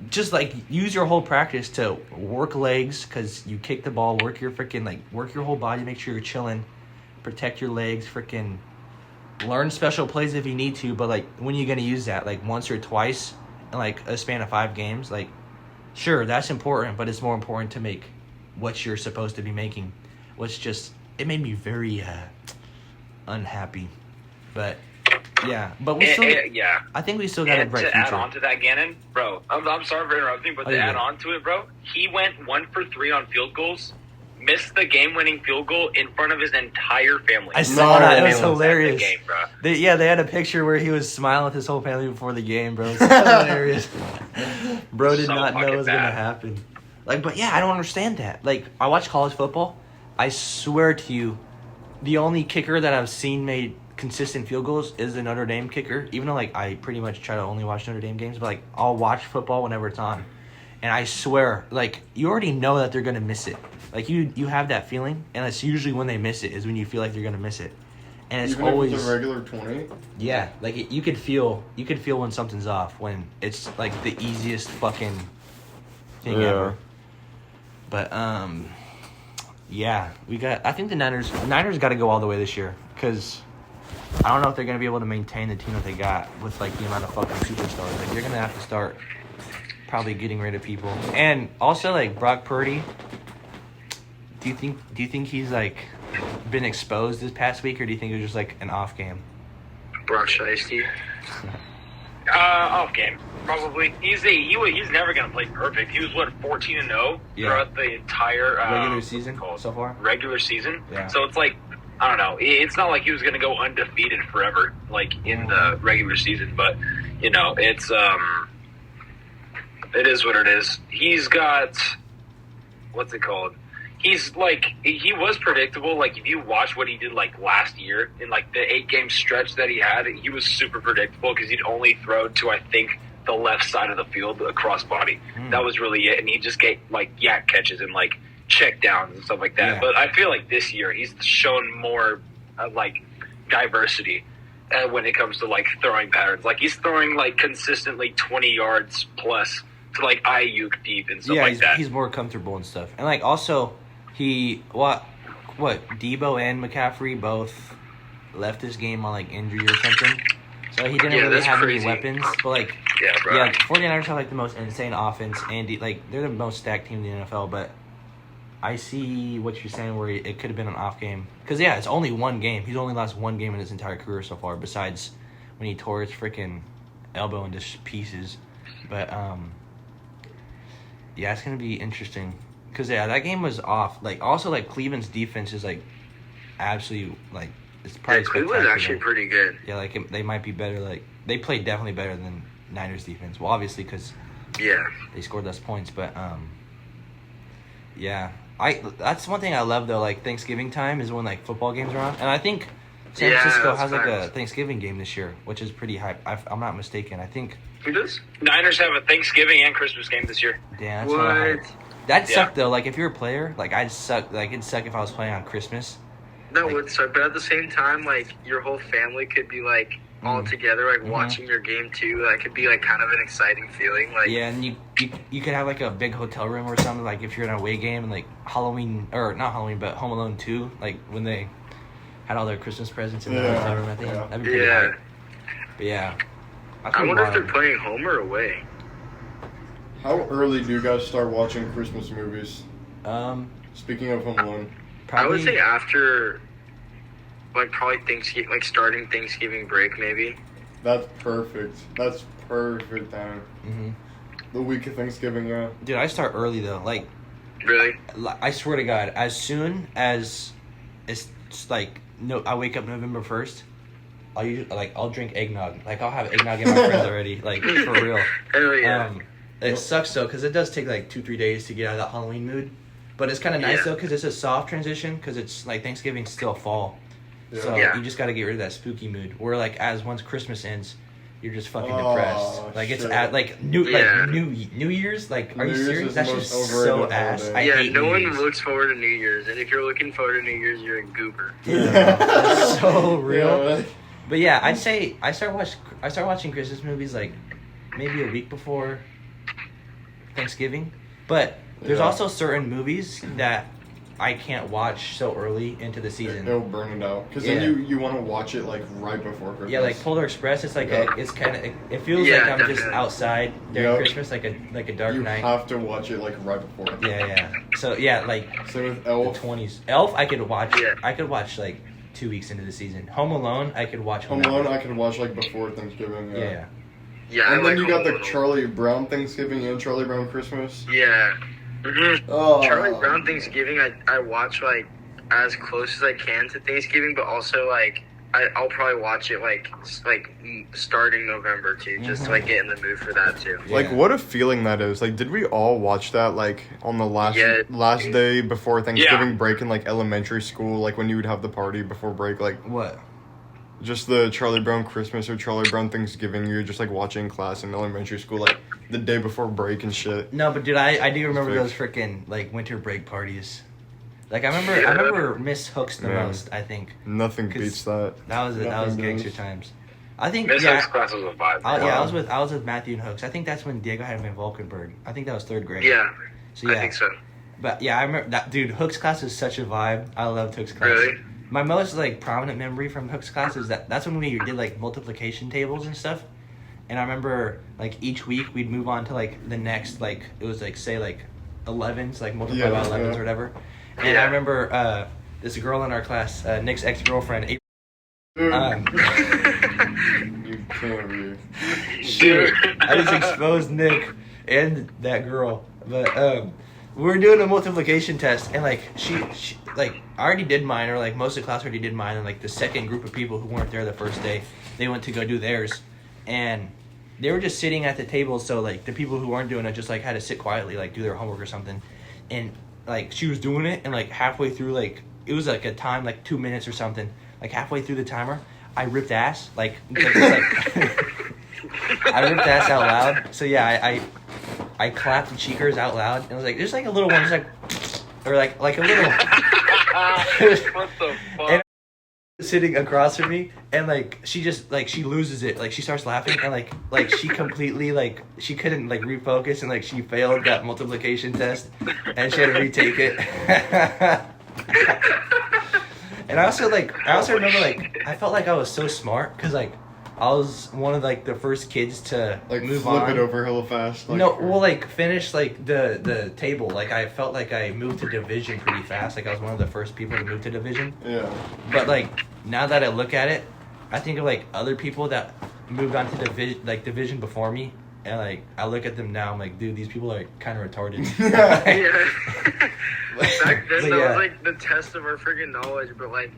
just, like, use your whole practice to work legs because you kick the ball, work your whole body, make sure you're chilling, protect your legs, freaking learn special plays if you need to. But, like, when are you going to use that? Like, once or twice in, like, a span of 5 games? Like, sure, that's important, but it's more important to make what you're supposed to be making. It made me very unhappy. But, yeah. But we still... I think we still got a bright future. To add on to that, Gannon, bro, I'm sorry for interrupting, but add on to it, bro, he went 1 for 3 on field goals, missed the game-winning field goal in front of his entire family. I saw that. It was hilarious. Game, bro. They had a picture where he was smiling with his whole family before the game, bro. It's hilarious. Bro did not know it was going to happen. Like, but, yeah, I don't understand that. Like, I watch college football. I swear to you, the only kicker that I've seen made consistent field goals is the Notre Dame kicker. Even though, like, I pretty much try to only watch Notre Dame games, but, like, I'll watch football whenever it's on. And I swear, like, you already know that they're gonna miss it. Like, you have that feeling, and it's usually when they miss it is when you feel like they're gonna miss it. And it's Even always if it's a regular 20. yeah, like you could feel when something's off when it's like the easiest fucking thing ever. But yeah, I think the Niners got to go all the way this year because I don't know if they're gonna be able to maintain the team that they got with like the amount of fucking superstars. Like you're gonna have to start probably getting rid of people, and also like Brock Purdy. Do you think he's like been exposed this past week, or do you think it was just like an off game? Brock Shiesty. Off game, probably. He's never gonna play perfect. He was 14-0 throughout the entire regular season so far. Regular season. Yeah. So it's like I don't know. It's not like he was gonna go undefeated forever, like in the regular season. But it's it is what it is. He's got what's it called? He's like he was predictable. Like if you watch what he did like last year in like the 8-game stretch that he had, he was super predictable because he'd only throw to I think the left side of the field across body. That was really it, and he just get like yak catches and like check downs and stuff like that. Yeah. But I feel like this year he's shown more like diversity when it comes to like throwing patterns. Like he's throwing like consistently 20 yards plus to like Ayuk deep and stuff like that. He's more comfortable and stuff, and like also. What Debo and McCaffrey both left this game on like injury or something, so he didn't really have any weapons. But like, bro. 49ers have like the most insane offense, and like they're the most stacked team in the NFL. But I see what you're saying where it could have been an off game because it's only one game. He's only lost one game in his entire career so far, besides when he tore his freaking elbow into pieces. But it's gonna be interesting. Because, that game was off. Like, also, like, Cleveland's defense is, like, absolutely, like, it's probably Cleveland's actually pretty good. Yeah, like, they might be better. Like, they played definitely better than Niners defense. Well, obviously, because they scored less points. But, that's one thing I love, though. Like, Thanksgiving time is when, like, football games are on. And I think San Francisco has, like, a Thanksgiving game this year, which is pretty hype. I'm not mistaken. I think. Who does? Niners have a Thanksgiving and Christmas game this year. Damn, that's what hype. That'd suck though. Like if you're a player, like I'd suck. Like it'd suck if I was playing on Christmas. That would suck, but at the same time, like your whole family could be like all together, like watching your game too. That could be like kind of an exciting feeling. Like and you could have like a big hotel room or something. Like if you're in an away game and like Halloween or not Halloween, but Home Alone 2, like when they had all their Christmas presents in the hotel room. I think that'd be pretty hype. But I wonder if they're playing home or away. How early do you guys start watching Christmas movies? Speaking of Home Alone. I would say after, like, probably Thanksgiving, like, starting Thanksgiving break, maybe. That's perfect. That's perfect time. Mm-hmm. The week of Thanksgiving, yeah. Dude, I start early, though. Like... Really? I swear to God, as soon as it's, like, I wake up November 1st, I'll drink eggnog. Like, I'll have eggnog in my fridge already. Like, for real. Hell yeah. It sucks, though, because it does take, like, 2-3 days to get out of that Halloween mood. But it's kind of nice, though, because it's a soft transition, because it's, like, Thanksgiving's still fall. Yeah. So you just got to get rid of that spooky mood. Where, like, once Christmas ends, you're just fucking depressed. Like, it's at, like, New Year's? Like, are you serious? That's just so ass. I hate no New one Year's. looks forward to New Year's. And if you're looking forward to New Year's, you're a goober. Yeah, that's so real. Yeah. But, yeah, I'd say I start watching Christmas movies, like, maybe a week before Thanksgiving, but there's also certain movies that I can't watch so early into the season. It'll burn it out because then you want to watch it like right before Christmas. Yeah, like Polar Express. It's like it's kind of it feels like I'm just outside during Christmas, like a dark night. You have to watch it like right before. Yeah. So like same with Elf. The 20s. Elf, I could watch. Yeah. I could watch like 2 weeks into the season. Home Alone, I could watch. Home Alone, I could watch like before Thanksgiving. Yeah. Yeah, and then you got the Charlie Brown Thanksgiving and Charlie Brown Christmas. Yeah. Mm-hmm. Oh. Charlie Brown Thanksgiving, I watch like as close as I can to Thanksgiving, but also like I'll probably watch it like starting November too, just to like get in the mood for that too. Yeah. Like what a feeling that is. Like, did we all watch that like on the last day before Thanksgiving break in like elementary school? Like when you would have the party before break, like what? Just the Charlie Brown Christmas or Charlie Brown Thanksgiving. You're just like watching class in elementary school, like the day before break and shit. No, but dude, I do remember those fixed. freaking like winter break parties. Like I remember Miss Hooks the Yeah. most. I think Nothing 'Cause beats that. that was Nothing gangster does. times. I think Miss yeah. Hooks class was a vibe. I was with Matthew and Hooks. I think that's when Diego had him in Valkenburg. I think that was 3rd grade. Yeah, So yeah. I think so. But yeah, I remember that dude. Hooks class is such a vibe. I loved Hooks class. Really? My most like prominent memory from Hooks class is that's when we did like multiplication tables and stuff. And I remember like each week we'd move on to like the next like it was like say like 11s like multiply by 11s or whatever. And I Yeah. remember this girl in our class, Nick's ex-girlfriend. Dude, Um, you can't be. Shoot, I just exposed Nick and that girl. But we were doing a multiplication test, and like she like I already did mine, or like most of the class already did mine, and like the second group of people who weren't there the first day, they went to go do theirs, and they were just sitting at the table. So like the people who weren't doing it just like had to sit quietly, like do their homework or something, and like she was doing it, and like halfway through, like it was like a time like 2 minutes or something. Like halfway through the timer, I ripped ass. Like I ripped ass out loud. So yeah, I clapped the cheekers out loud, and it was like there's like a little one, just like or like a little. What the fuck? And sitting across from me, and like she just like she loses it, like she starts laughing, and like she completely like she couldn't like refocus, and like she failed that multiplication test, and she had to retake it. And I also remember like I felt like I was so smart because like I was one of like the first kids to Like move flip on. it over hella fast. Like, No, well, like finish like the table. Like I felt like I moved to division pretty fast. Like I was one of the first people to move to division. Yeah. But like now that I look at it, I think of like other people that moved on to division before me, and like I look at them now, I'm like, dude, these people are kind of retarded. Yeah. Back then, But that yeah. was like the test of our freaking knowledge. But like,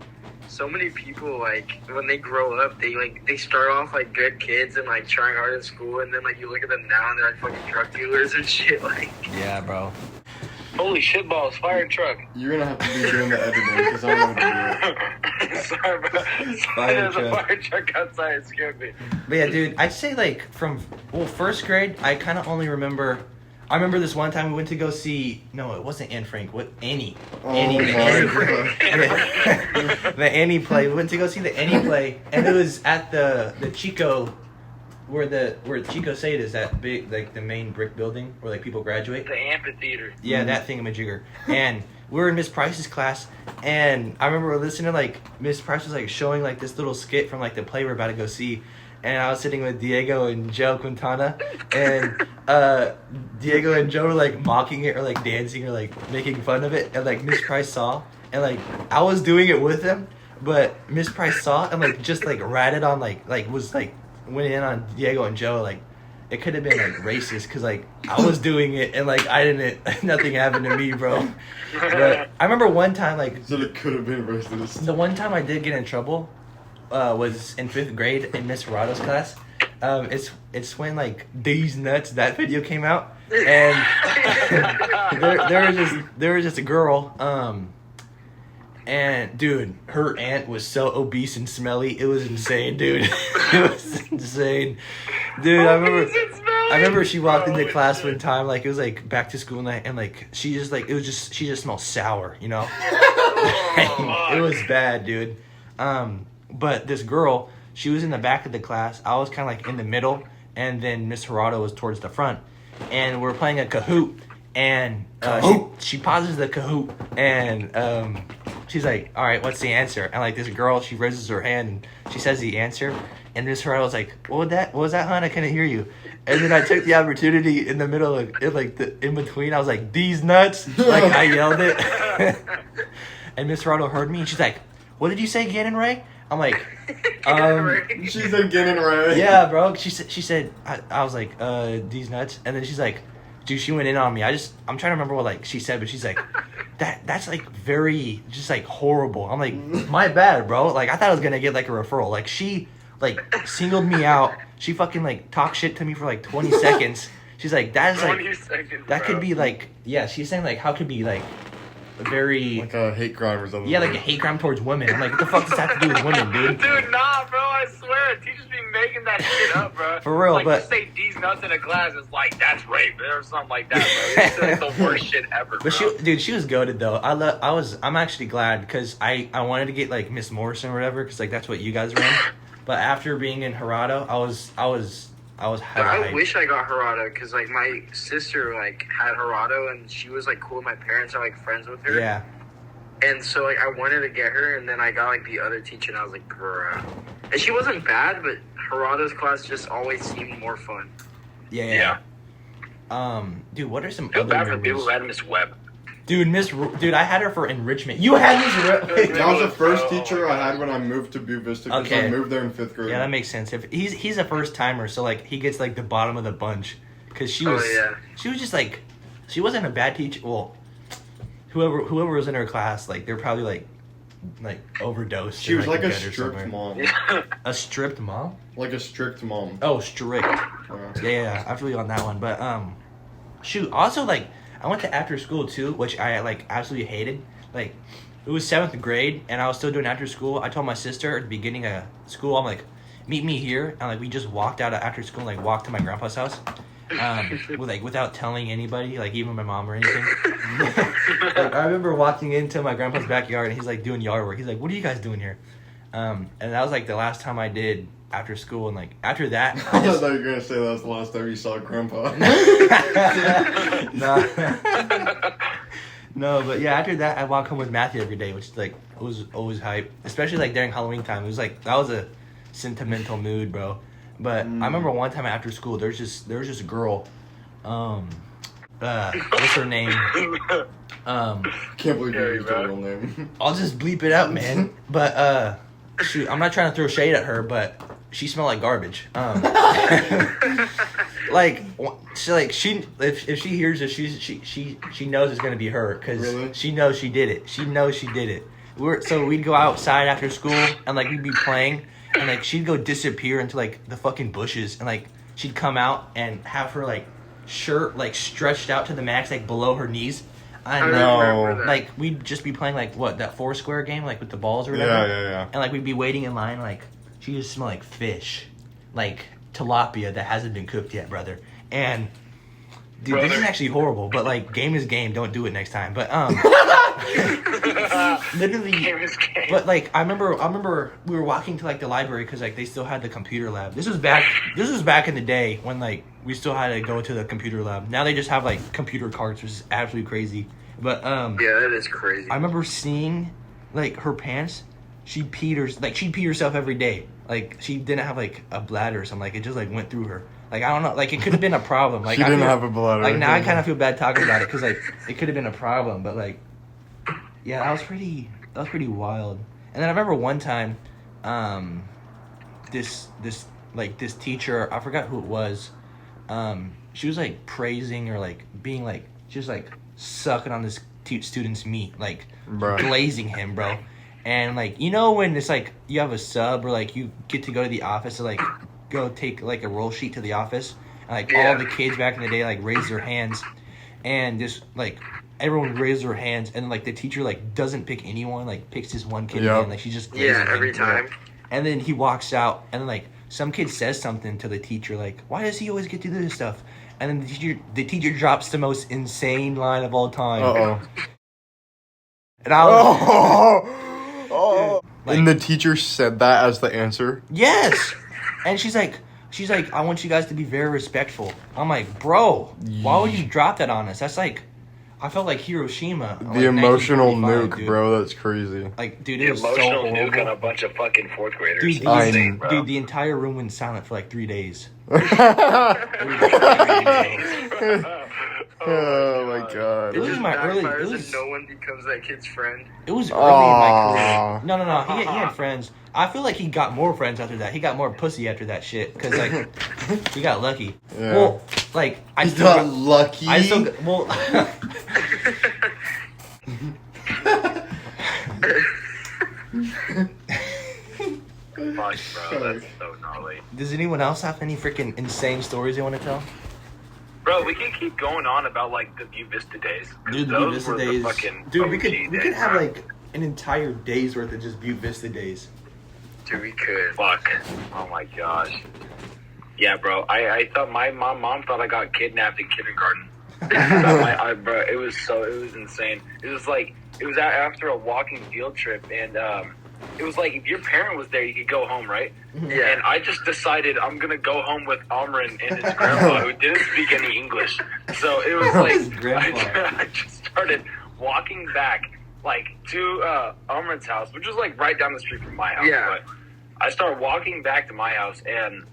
so many people like when they grow up, they start off like good kids and like trying hard in school, and then like you look at them now and they're like fucking drug dealers and shit. Like, Yeah, bro. Holy shit balls, fire truck. You're gonna have to be doing the editing because I'm gonna do it. Sorry, bro. Fire There's a truck. fire truck outside. It scared me. But yeah, dude, I'd say like from first grade, I kind of only remember. I remember this one time we went to go see. No, it wasn't Anne Frank. What Annie? Annie. Oh The my Annie. God. The Annie play. We went to go see the Annie play, and it was at the Chico, where Chico State is, that big like the main brick building where like people graduate. The amphitheater. Yeah, that thingamajigger. And we were in Miss Price's class, and I remember listening to like Miss Price was like showing like this little skit from like the play we're about to go see, and I was sitting with Diego and Joe Quintana, and Diego and Joe were like mocking it or like dancing or like making fun of it, and like Miss Price saw, and like I was doing it with him, but Miss Price saw and like just like ratted on like was like went in on Diego and Joe like. It could have been like racist because like I was doing it and like I didn't, nothing happened to me, bro. But I remember one time like So it could have been racist. the one time I did get in trouble was in 5th grade in Miss Serrato's class. It's when like These Nuts, that video came out, and there was just a girl and dude, her aunt was so obese and smelly. It was insane, dude. It was insane. Dude, I remember she walked into class one time, like it was like back to school night, and like she just smelled sour, you know? It was bad, dude. But this girl, she was in the back of the class. I was kind of like in the middle, and then Miss Serrato was towards the front. And we're playing a Kahoot, and she pauses the Kahoot, and she's like, all right, what's the answer? And like this girl, she raises her hand, and she says the answer. And Miss Serrato was like, what was that, hon? I couldn't hear you. And then I took the opportunity in the middle of it, like in between. I was like, These Nuts. Like I yelled it. And Miss Serrato heard me, and she's like, what did you say, Gannon Ray? I'm like, She's like getting right. yeah, bro. She said, I was like, These Nuts. And then she's like, dude, she went in on me. I'm trying to remember what like she said, but she's like, that's like very, just like horrible. I'm like, my bad, bro. Like I thought I was gonna get like a referral. Like she like singled me out. She fucking like talked shit to me for like 20 seconds. She's like, that is like, 20 seconds, that bro. could be like, yeah. She's saying like, how could be like, very Like a hate crime or something. yeah, like a hate crime towards women. I'm like, what the fuck does that have to do with women, dude? Dude, nah, bro. I swear, teachers be making that shit up, bro. For real, like, but- just say D's nuts in a class. It's like that's rape or something like that, bro. It's like the worst shit ever, bro. But she was goated though. I'm actually glad because I wanted to get like Miss Morrison or whatever because like that's what you guys ran. But after being in Gerardo, I was hella I hyped. wish I got Gerardo because like my sister like had Gerardo and she was like cool. My parents are like friends with her. Yeah. And so like I wanted to get her, and then I got like the other teacher, and I was like, bruh. And she wasn't bad, but Gerardo's class just always seemed more fun. Yeah. Dude, what are some Feel other bad for memories? people who had Miss Webb. Dude, I had her for enrichment. You had Miss That was the first teacher I had when I moved to Buhz because Okay. I moved there in 5th grade. Yeah, that makes sense. If he's a first timer, so like he gets like the bottom of the bunch, because she was just like, she wasn't a bad teacher. Well, whoever was in her class, like they're probably like overdosed. She in, was like a bed or strict somewhere. mom. A stripped mom? Like a strict mom. Oh, strict. Yeah, I feel you on that one. But shoot. Also, like I went to after school too, which I like absolutely hated. Like it was 7th grade, and I was still doing after school. I told my sister at the beginning of school, I'm like, meet me here, and like we just walked out of after school, and, like walked to my grandpa's house, without telling anybody, like even my mom or anything. Like, I remember walking into my grandpa's backyard, and he's like doing yard work. He's like, "What are you guys doing here?" And that was like the last time I did after school, and like after that, I thought you were gonna say that was the last time you saw Grandpa. No, but yeah, after that, I walk home with Matthew every day, which is like was always hype, especially like during Halloween time. It was like that was a sentimental mood, bro. But I remember one time after school, there was just a girl. What's her name? Can't believe you used her real name. I'll just bleep it out, man. But shoot, I'm not trying to throw shade at her, but she smelled like garbage. Like if she hears it, she knows it's gonna be her because Really? she knows she did it. She knows she did it. So we'd go outside after school and like we'd be playing and like she'd go disappear into like the fucking bushes and like she'd come out and have her like shirt like stretched out to the max like below her knees. I And remember that. like we'd just be playing like what that Foursquare game like with the balls or whatever. Yeah. And like we'd be waiting in line, like she just smelled like fish, like tilapia that hasn't been cooked yet, brother. And dude, this is actually horrible. But like, game is game. Don't do it next time. But literally. Game is game. But like, I remember we were walking to like the library because like they still had the computer lab. This was back in the day when like we still had to go to the computer lab. Now they just have like computer carts, which is absolutely crazy. But yeah, that is crazy. I remember seeing like her pants. She'd pee herself every day. Like she didn't have like a bladder or something. Like it just like went through her. Like I don't know. Like it could have been a problem. Like She didn't feel, have a bladder. Like now I kind of feel bad talking about it because like it could have been a problem. But like, yeah, that was pretty wild. And then I remember one time, this teacher, I forgot who it was. She was like praising or like being like just like sucking on this student's meat, like Bruh. glazing him, bro. And like, you know when it's like you have a sub or like you get to go to the office to like go take like a roll sheet to the office and like all the kids back in the day like raise their hands and just like everyone raised their hands and like the teacher like doesn't pick anyone, like picks this one kid and like she just glazes him, every time. and then he walks out and then like some kid says something to the teacher like, why does he always get to do this stuff? And then the teacher drops the most insane line of all time. Uh-oh. And I was Like, and the teacher said that as the answer? yes. And she's like, I want you guys to be very respectful. I'm like, bro, why would you drop that on us? That's like, I felt like Hiroshima. The emotional 1945, nuke, dude. bro. That's crazy. Like, dude, The it was so emotional nuke on horrible. a bunch of fucking fourth graders. Dude, I Insane, know. bro. Dude, the entire room went silent for like 3 days. Oh my god. It was my early. Backfires It and was. no one becomes that kid's friend. It was early in my Aw. career. No. He had friends. I feel like he got more friends after that. He got more pussy after that shit. Cause like, he got lucky. Yeah. Well, like I He still. got lucky. I still. Well. Fuck, bro. That's so gnarly. Does anyone else have any freaking insane stories they want to tell? Bro, we can keep going on about like the View Vista days. 'Cause Dude, the Butte those Vista were the days. fucking Dude, we OG could days, have bro. like an entire day's worth of just Butte Vista days. Dude, we could. Fuck. Oh my gosh. Yeah, bro. I thought my mom thought I got kidnapped in kindergarten. Bro, it was insane. It was after a walking field trip, and it was like if your parent was there, you could go home, right? Yeah. And I just decided I'm gonna go home with Amrin and his grandpa, who didn't speak any English. So it was His like grandpa. I just started walking back like to Amrin's house, which was like right down the street from my house. Yeah. But I started walking back to my house, and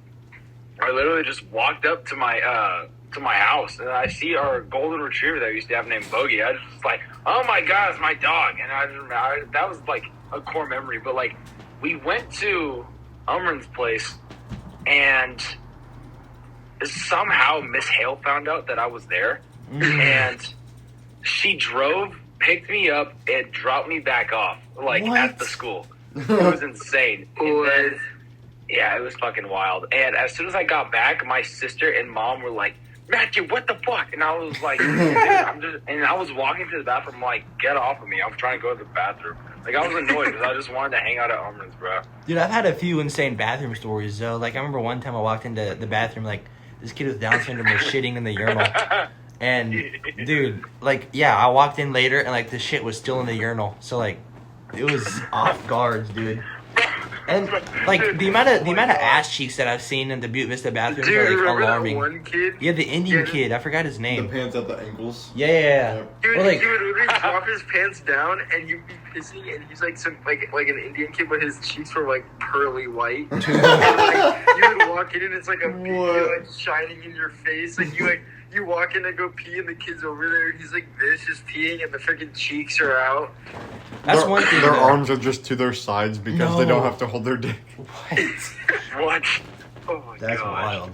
I literally just walked up to my house, and I see our golden retriever that I used to have named Bogey. I was just like, oh my god, it's my dog. And that was like a core memory. But like, we went to Umrin's place, and somehow Miss Hale found out that I was there, and she drove, picked me up, and dropped me back off, like What? at the school. It was insane. And then, What? yeah, it was fucking wild. And as soon as I got back, my sister and mom were like, Matthew, what the fuck? And I was like, dude, and I was walking to the bathroom, I'm like, get off of me. I'm trying to go to the bathroom. Like, I was annoyed because I just wanted to hang out at Umrin's, bro. Dude, I've had a few insane bathroom stories though. Like I remember one time I walked into the bathroom, like this kid with Down syndrome was shitting in the urinal. And dude, like yeah, I walked in later and like the shit was still in the urinal. So like it was off guards, dude. And like the amount of ass cheeks that I've seen in the Butte Vista bathrooms Dude, are like remember alarming. that one kid? Yeah, the Indian Yeah. kid. I forgot his The name. pants at the ankles. Yeah. Dude, Or like he would literally drop his pants down, and you'd be pissing, and he's like some like an Indian kid, but his cheeks were like pearly white. And like you would walk in, and it's like a beacon What? like shining in your face, and you walk in to go pee, and the kid's over there, and he's like this, just peeing, and the freaking cheeks are out. that's their, one thing. Their though. arms are just to their sides because they don't No. have to hold their dick. What? What? Oh my That's god! wild.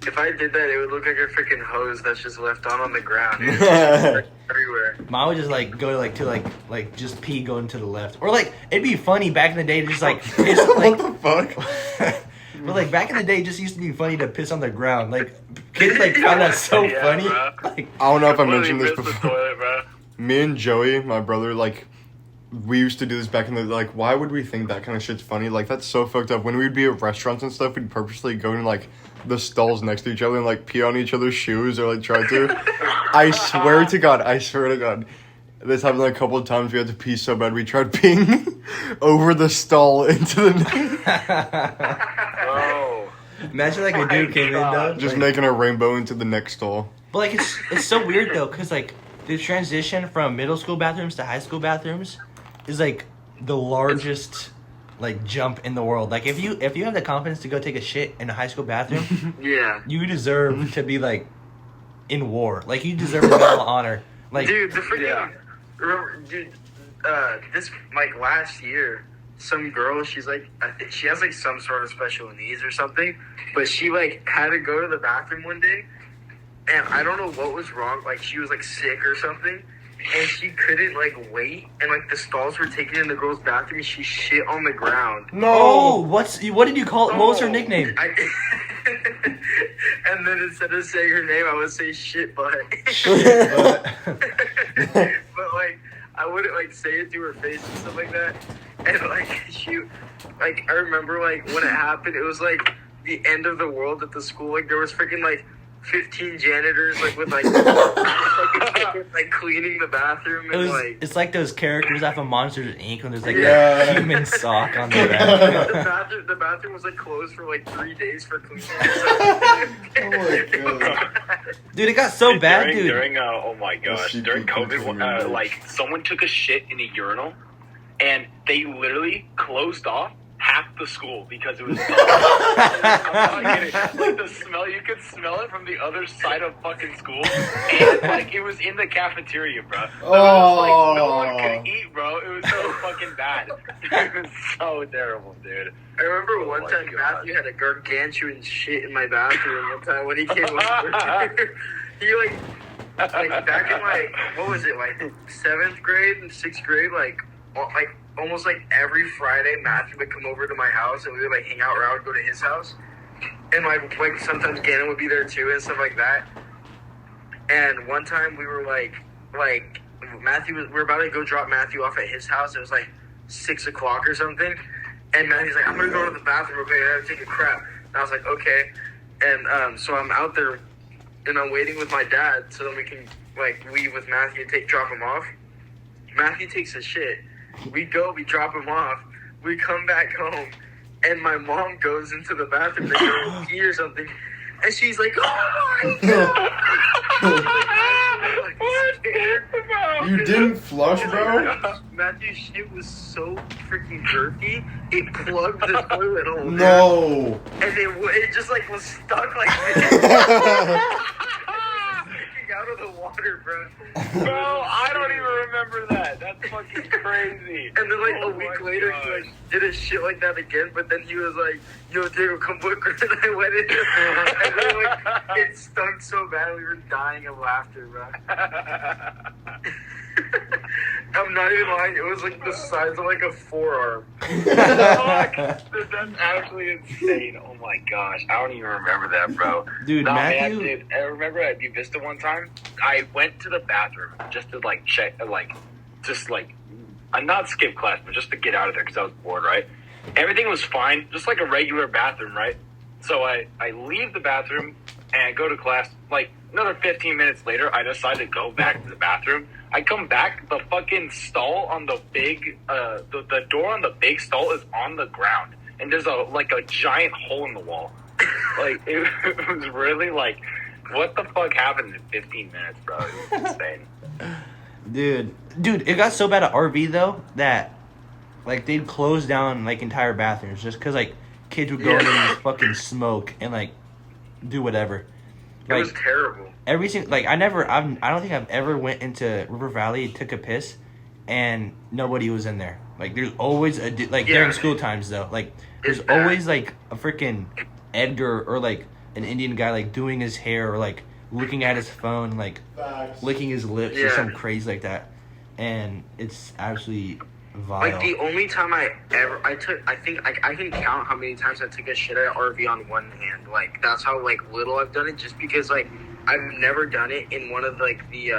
If I did that, it would look like a freaking hose that's just left on the ground. It's just everywhere. Mine would just like go to just pee going to the left, or like it'd be funny back in the day to just like piss like. What the fuck? But like back in the day, it just used to be funny to piss on the ground. Like kids like found that so Yeah, funny. bro. Like I don't know if I Completely mentioned this missed the before. toilet, bro. Me and Joey, my brother, like, we used to do this back in the, like, why would we think that kind of shit's funny? Like, that's so fucked up. When we'd be at restaurants and stuff, we'd purposely go in, like, the stalls next to each other and, like, pee on each other's shoes or, like, try to. I swear to God. This happened, like, a couple of times. We had to pee so bad. We tried peeing over the stall into the... Oh. imagine like a My dude came God. in though, just like, making a rainbow into the next stall. But like it's so weird though, cause like the transition from middle school bathrooms to high school bathrooms is like the largest like jump in the world. Like if you have the confidence to go take a shit in a high school bathroom, Yeah. you deserve to be like in war. Like you deserve a medal of honor. Like Dude, the freaking Yeah. remember, dude, this like last year, some girl, she's like, I think she has like some sort of special needs or something, but she like had to go to the bathroom one day, and I don't know what was wrong. Like she was like sick or something, and she couldn't like wait, and like the stalls were taken in the girl's bathroom, and she shit on the ground. oh, what did you call it? What was her Oh. nickname? And then instead of saying her name, I would say shit butt. But like I wouldn't like say it to her face and stuff like that. And like I remember like when it happened, it was like the end of the world at the school. Like there was freaking like 15 janitors like with like like cleaning the bathroom and like It's like those characters off of Monsters Inc. when there's like Yeah. a human sock on the back. the bathroom was like closed for like 3 days for cleaning. Oh my God. Dude, it got so bad, during, dude. During oh my gosh, shit during keep COVID, continuing. like someone took a shit in a urinal, and they literally closed off half the school because it was. I'm not kidding. Like the smell, you could smell it from the other side of fucking school, and like it was in the cafeteria, bro. So it was like no one could eat, bro. It was so fucking bad. It was so terrible, dude. I remember one my time God. Matthew had a gargantuan shit in my bathroom one time when he came over. He like back in like what was it, like 7th grade and 6th grade, like almost like every Friday Matthew would come over to my house and we would like hang out, or I would go to his house, and like sometimes Gannon would be there too and stuff like that. And one time we were like we were about to go drop Matthew off at his house. It was like 6 o'clock or something. And Matthew's like, I'm gonna go to the bathroom, okay? I gotta take a crap. And I was like, okay. And so I'm out there, and I'm waiting with my dad so then we can like leave with Matthew and drop him off. Matthew takes a shit. We drop him off. We come back home, and my mom goes into the bathroom to go pee or something, and she's like, "Oh my god!" You didn't flush, bro? Matthew's shit was so freaking dirty, it plugged the toilet hole. No. And it just like was stuck like this. Out of the water, bro. Bro, I don't even remember that. That's fucking crazy. And then like a week later, he like did a shit like that again. But then he was like, "Yo, Diego, come look." And I went in, and then like it stunk so bad, we were dying of laughter, bro. I'm not even lying. It was like the size of like a forearm. That's actually insane. Oh my gosh, I don't even remember that, bro. Dude, nah, Matthew. Man, dude, I remember at View Vista one time. I went to the bathroom just to like check, I'm not skip class, but just to get out of there because I was bored. Right, everything was fine, just like a regular bathroom, right? So I leave the bathroom and I go to class. Like another 15 minutes later, I decide to go back to the bathroom. I come back, the fucking stall on the big, the door on the big stall is on the ground, and there's a giant hole in the wall. Like it was really like, what the fuck happened in 15 minutes, bro? It was insane. Dude, it got so bad at RV though that like they'd close down like entire bathrooms just because like kids would go in and fucking smoke and like do whatever. Like, it was terrible. Every single I don't think I've ever went into River Valley, took a piss, and nobody was in there. Like there's always during school times though. Like there's always like a freaking Edgar or like an Indian guy like doing his hair or like looking at his phone, like licking his lips or something crazy like that. And it's absolutely vile. Like the only time I think I can count how many times I took a shit at RV on one hand. Like that's how like little I've done it, just because like I've never done it in one of like the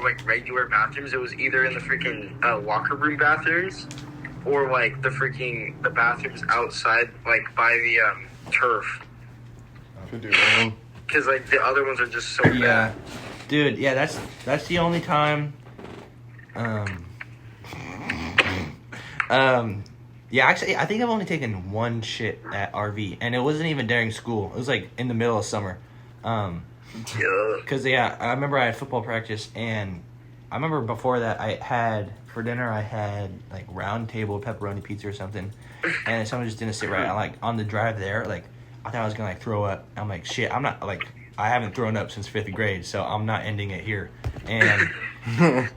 like regular bathrooms. It was either in the freaking locker room bathrooms or like the bathrooms outside like by the turf. Because like the other ones are just so bad. Dude, yeah, that's the only time. Yeah, actually, I think I've only taken one shit at RV, and it wasn't even during school. It was like in the middle of summer. Because I remember I had football practice, and I remember before that for dinner I had like round table pepperoni pizza or something, and someone just didn't sit right. I like on the drive there, like I thought I was gonna like throw up. I'm like, shit, I'm not like, I haven't thrown up since 5th grade, so I'm not ending it here. And I'm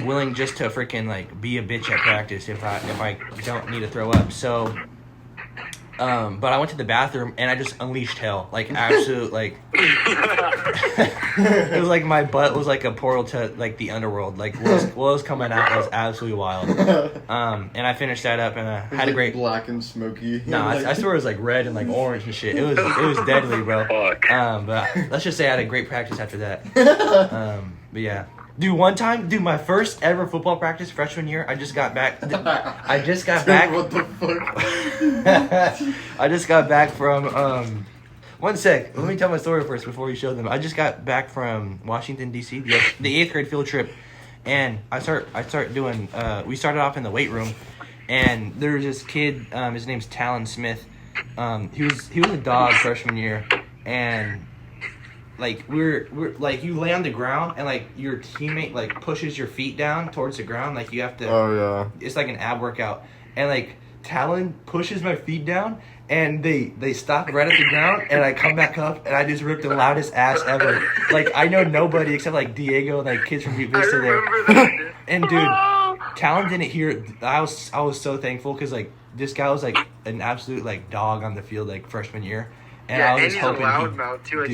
willing just to freaking like be a bitch at practice if I don't need to throw up. So but I went to the bathroom and I just unleashed hell, like absolute like it was like my butt was like a portal to like the underworld. Like what was coming out was absolutely wild. And I finished that up and I had a great black and smoky. No, I swear it was like red and like orange and shit. It was deadly, bro. But let's just say I had a great practice after that. But yeah. Dude, one time, my first ever football practice freshman year, I just got back. Dude, what the fuck? I just got back from, one sec. Let me tell my story first before you show them. I just got back from Washington, D.C., the 8th grade field trip. And I start doing, we started off in the weight room. And there was this kid, his name's Talon Smith. He was a dog freshman year. And like we're like you lay on the ground and like your teammate like pushes your feet down towards the ground, like you have to it's like an ab workout, and like Talon pushes my feet down and they stop right at the ground and I come back up and I just ripped the loudest ass ever. Like I know nobody except like Diego and like kids from View Vista there. And dude, Talon didn't hear it. I was so thankful because like this guy was like an absolute like dog on the field like freshman year. And I was and he's a loudmouth too. Like,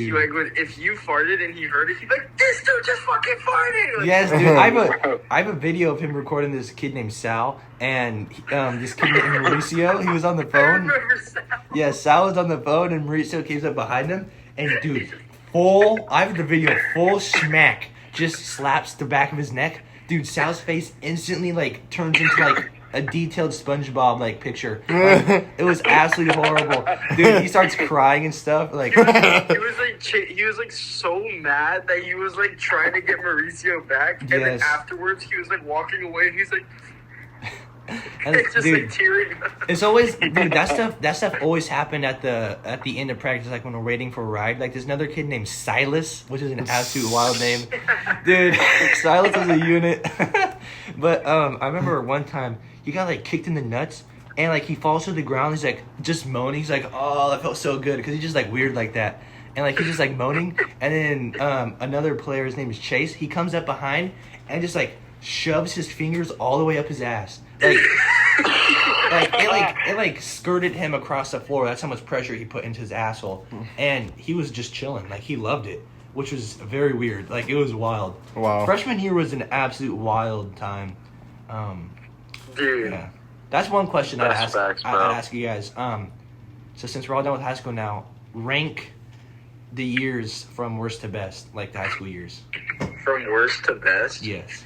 if you farted and he heard it, he'd be like, "This dude just fucking farted!" Like, yes, dude. I have a video of him recording this kid named Sal and this kid named Mauricio. He was on the phone. I remember Sal. Yeah, Sal was on the phone and Mauricio came up behind him and dude, I have the video, full smack, just slaps the back of his neck. Dude, Sal's face instantly, like, turns into, like, a detailed SpongeBob, like, picture. Like, it was absolutely horrible. Dude, he starts crying and stuff. Like, He was like so mad that he was like trying to get Mauricio back, and then Yes. afterwards he was like walking away, and he's like, and, just dude, like tearing. it's always, dude, that stuff always happened at the end of practice, like when we're waiting for a ride. Like, there's another kid named Silas, which is an absolute wild name. Dude, Silas is a unit. But I remember one time he got like kicked in the nuts, and like he falls to the ground. He's like just moaning. He's like, "Oh, that felt so good," because he's just like weird like that, and like he's just like moaning. And then another player, his name is Chase. He comes up behind and just like shoves his fingers all the way up his ass. It skirted him across the floor. That's how much pressure he put into his asshole, and he was just chilling. Like, he loved it, which was very weird. Like, it was wild. Wow. Freshman year was an absolute wild time. Dude, Yeah, that's one question I'd That's ask. facts, I'd bro. ask you guys. So since we're all done with high school now, rank the years from worst to best, like the high school years. from worst to best, Yes.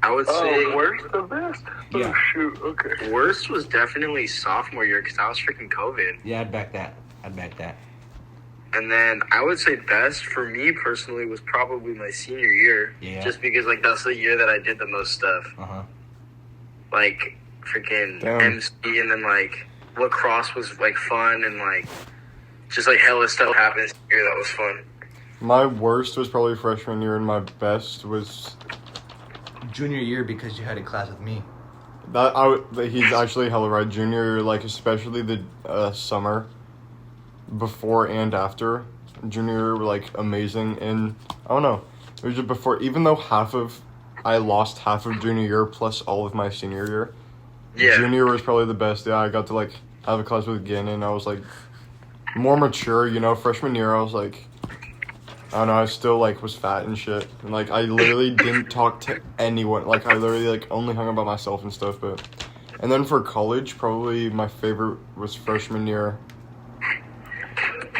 I would say worst the best? Yeah. Oh, shoot, okay. worst was definitely sophomore year because I was freaking COVID. Yeah, I'd back that. And then I would say best for me personally was probably my senior year. Yeah. Just because like that's the year that I did the most stuff. Uh-huh. Like freaking Damn. MC, and then like lacrosse was like fun, and like just like hella stuff happened this year that was fun. My worst was probably freshman year, and my best was Junior year, because you had a class with me. he's actually hella right. Junior year, like especially the summer before and after. Junior year were like amazing, and I don't know. It was just before, even though I lost half of junior year plus all of my senior year. Yeah. Junior was probably the best. Yeah, I got to like have a class with Gannon. I was like more mature, you know. Freshman year, I was like, I don't know. I still like was fat and shit, and like I literally didn't talk to anyone. Like I literally like only hung out by myself and stuff. But and then for college, probably my favorite was freshman year,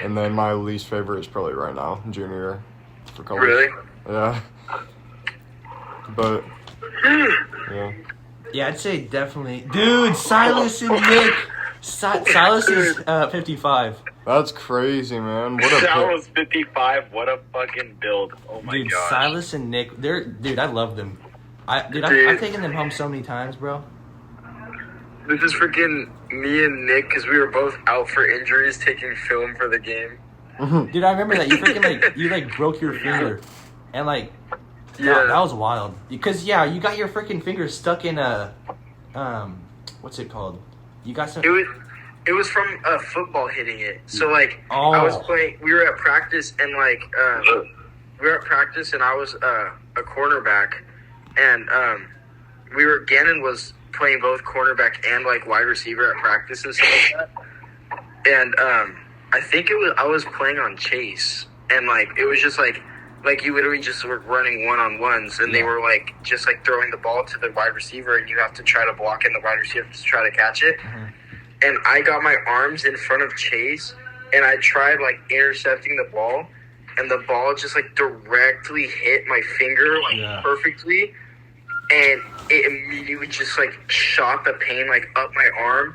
and then my least favorite is probably right now, junior year, for college. Really? Yeah. But yeah. Yeah, I'd say definitely. Dude, Silas and Nick. Silas is 55. That's crazy, man. What a That pick. was 55. What a fucking build. Oh my Dude, gosh. Silas and Nick, dude, I love them. I've taken them home so many times, bro. This is freaking me and Nick because we were both out for injuries taking film for the game. Dude, I remember that you like broke your finger, and like, Yeah. that was wild. Because you got your freaking finger stuck in a, what's it called? You got some. It was from a football hitting it. So like Oh. I was playing. We were at practice and like I was a cornerback, and Gannon was playing both cornerback and like wide receiver at practice and stuff like that. And I think I was playing on Chase, and like it was just like you literally just were running one-on-ones, and they were like just like throwing the ball to the wide receiver, and you have to try to block in the wide receiver to try to catch it. And I got my arms in front of Chase, and I tried like intercepting the ball, and the ball just like directly hit my finger like perfectly, and it immediately just like shot the pain like up my arm,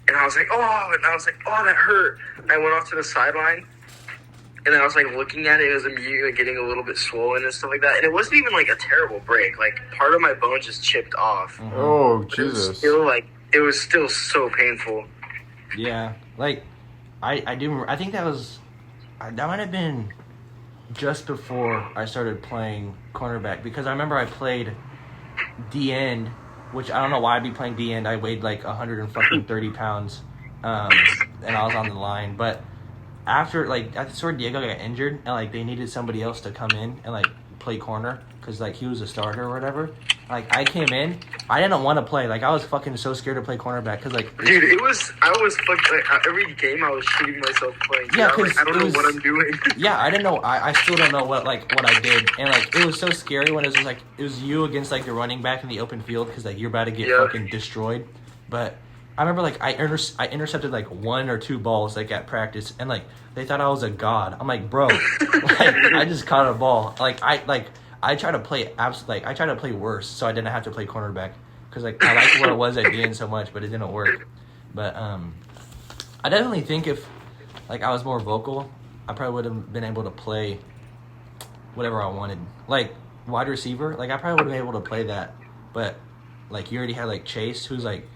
and I was like, oh, that hurt. And I went off to the sideline, and then I was like looking at it. It was immediately getting a little bit swollen and stuff like that, and it wasn't even like a terrible break. Like part of my bone just chipped off. Oh, But it was Jesus. still like it was still so painful. Yeah, like, I do remember, I think that might have been just before I started playing cornerback, because I remember I played D-end, which I don't know why I'd be playing D-end. I weighed like 130 pounds, and I was on the line, but after, like, I swear Diego got injured, and like they needed somebody else to come in and like play corner, because like he was a starter or whatever. Like, I came in, I didn't want to play. Like, I was fucking so scared to play cornerback, because like, Dude, I was fucking, like, every game I was shooting myself playing. Yeah, I'm like, 'cause I don't it know was- what I'm doing. yeah, I didn't know. I still don't know what I did, and like it was so scary when it was just like it was you against like the running back in the open field, because like you're about to get Yeah. fucking destroyed. But I remember like I intercepted like 1 or 2 balls like at practice, and like they thought I was a god. I'm like, bro, like I just caught a ball. I try to play I try to play worse so I didn't have to play cornerback because like I liked where I was at DN so much, but it didn't work. But I definitely think if like I was more vocal, I probably would have been able to play whatever I wanted. Like wide receiver, like I probably would have been able to play that. But like you already had like Chase, who's like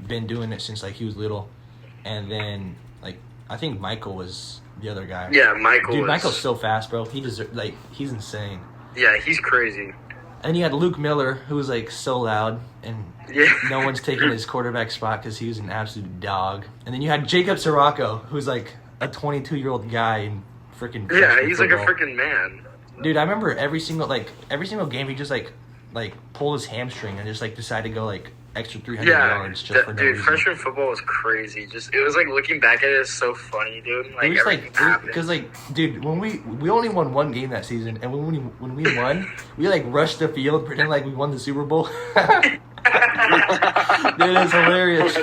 been doing it since like he was little, and then like I think Michael was the other guy. Yeah, Michael's so fast, bro. He's insane. Yeah, he's crazy. And you had Luke Miller, who was like so loud, and no one's taking his quarterback spot because he was an absolute dog. And then you had Jacob Sirocco, who's like a 22-year-old guy in freaking he's football. like a freaking man. Dude, I remember every single game he just like pulled his hamstring and just like decided to go like extra 300 yards just for no reason. Freshman football was crazy. It was like looking back at it, it's so funny, dude. Like it was everything happened. Because like, dude, when we only won 1 game that season, and when we won, we like rushed the field, pretend like we won the Super Bowl. Dude, it's hilarious.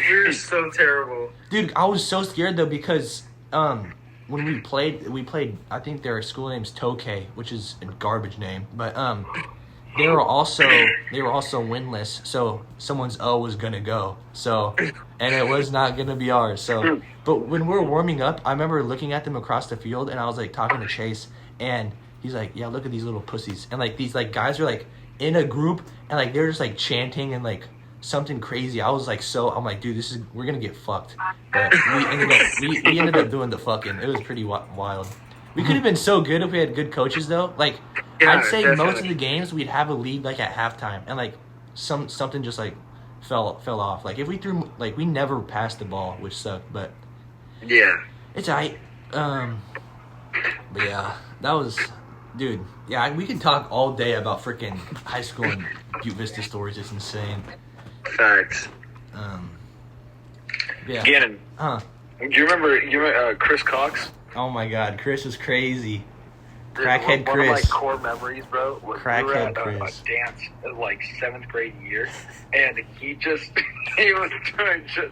We were so terrible. Dude, I was so scared though because when we played. I think their school name's Tokay, which is a garbage name, but they were also winless. So someone's O was gonna go. So, and it was not gonna be ours. So, but when we were warming up, I remember looking at them across the field, and I was like talking to Chase, and he's like, "Yeah, look at these little pussies," and like these like guys were like in a group, and like they're just like chanting and like something crazy. I was like, I'm like, dude, we're gonna get fucked. But we ended up doing the fucking. It was pretty wild. We could have been so good if we had good coaches though. Like I'd say definitely. most of the games we'd have a lead like at halftime, and like something just like fell off. Like if we threw we never passed the ball, which sucked. But Yeah. it's alright. But yeah, that was. Dude, yeah, we could talk all day about freaking high school and Butte Vista stories. It's insane. Facts. Yeah. Gannon, Huh. do you remember Chris Cox? Oh my God, Chris was crazy. Dude, Crackhead one of my Chris. core memories, bro, was we were Crackhead at Chris. a dance in like 7th grade year, and he was doing just the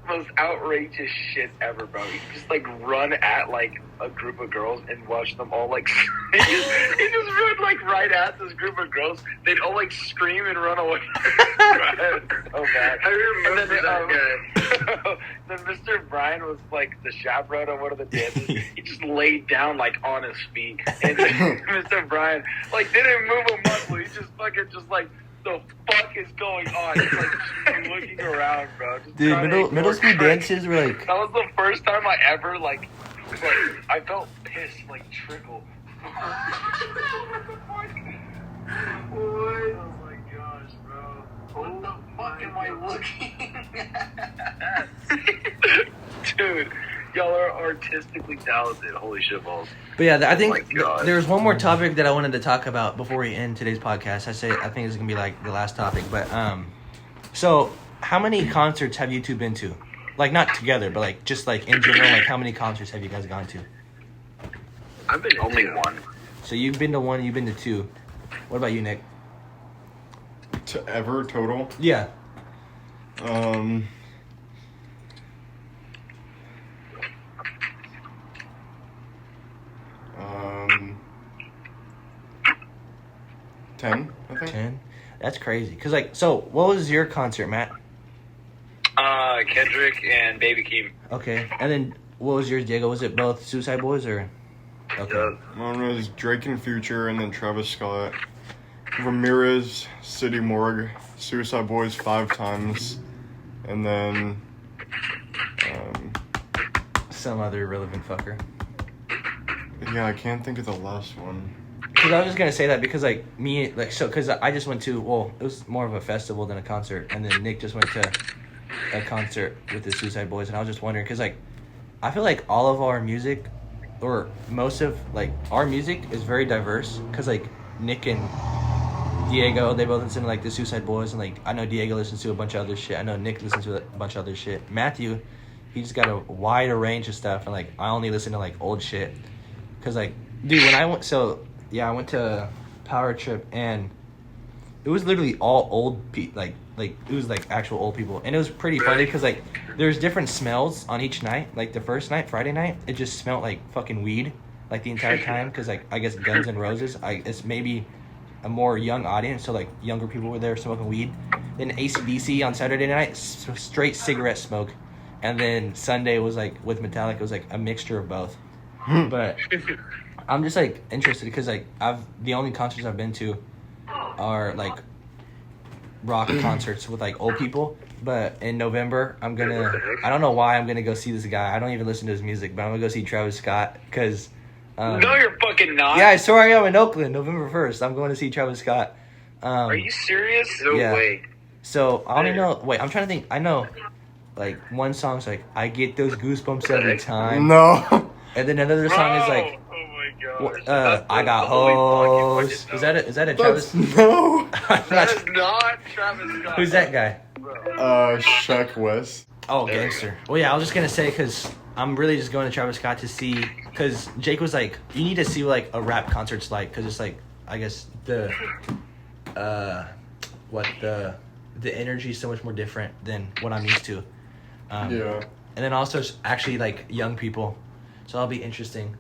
most outrageous shit ever, bro. He just like run at like a group of girls and watch them all like he just run like right at this group of girls. They'd all like scream and run away. So bad. I remember that guy. Then Mr. Brian was like the chaperone on one of the dances. He just laid down like on his feet, and Mr. Brian like didn't move a muscle. He just fucking just like, the fuck is going on? He's like just looking around, bro. Just Dude, trying to middle ignore school Chris. dances were like. That was the first time I ever like I felt piss like trickle. Oh my gosh, bro. What the fuck am I looking at? Dude, y'all are artistically talented. Holy shit balls. But yeah, I Oh think my God. there's one more topic that I wanted to talk about before we end today's podcast. I think it's gonna be like the last topic. But so how many concerts have you two been to? Like not together, but like just like in general. Like how many concerts have you guys gone to? I've been Only to one. So you've been to 1, you've been to 2. What about you, Nick? To ever total. Yeah. 10, I think. 10. That's crazy. Cause like, so what was your concert, Matt? Kendrick and Baby Keem. Okay, and then what was yours, Diego? Was it both Suicide Boys or? Okay. One was Drake and Future, and then Travis Scott. Ramirez, City Morgue, Suicide Boys 5 times, and then Some other irrelevant fucker. yeah, I can't think of the last one. Cause I was just gonna say that because like me like so because I just went to it was more of a festival than a concert, and then Nick just went to a concert with the Suicide Boys, and I was just wondering because like I feel like all of our music or most of like our music is very diverse because like Nick and Diego, they both listen to like the Suicide Boys, and like I know Diego listens to a bunch of other shit. I know Nick listens to a bunch of other shit. Matthew, he just got a wider range of stuff, and like I only listen to like old shit. Cause like, dude, when I went to Power Trip, and it was literally all old people, like it was like actual old people, and it was pretty funny because like there's different smells on each night. Like the first night, Friday night, it just smelled like fucking weed, like the entire time. Because like I guess Guns N' Roses, it's maybe a more young audience, so like younger people were there smoking weed. Then AC/DC on Saturday night, straight cigarette smoke, and then Sunday was like with Metallica, it was like a mixture of both. But I'm just like interested because like the only concerts I've been to are like rock concerts with like old people. But in November, I don't know why I'm gonna go see this guy. I don't even listen to his music, but I'm gonna go see Travis Scott because. No, you're fucking not. Yeah, I swear I am in Oakland, November 1st. I'm going to see Travis Scott. Are you serious? No way. So I don't even know. Wait, I'm trying to think. I know, like one song's like "I Get Those Goosebumps Every Time." No. And then another song is like, oh my god, "I Got Hoes." Is that a Travis? No. That is not Travis Scott. Who's that guy? Shaq West. Oh, gangster. Well, yeah, I was just gonna say because I'm really just going to Travis Scott to see. Because Jake was like, you need to see like a rap concert's like, because it's like, I guess the energy is so much more different than what I'm used to. Yeah. And then also actually like young people, so that'll be interesting.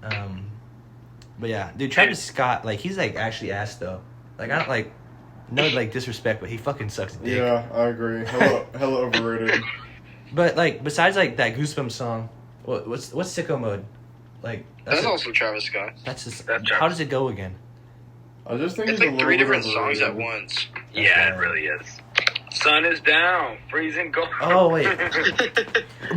But yeah, dude, Travis Scott, like he's like actually ass though. Like I don't like, no like disrespect, but he fucking sucks dick. Yeah, I agree. Hella overrated. But like besides like that Goosebumps song, what's Sicko Mode? Like That's also Travis Scott. That's just That's how Travis. does it go again? I just think It's he's a like little 3 bit different songs overrated. at once. Yeah, it really is. Sun is down, freezing cold. Oh wait.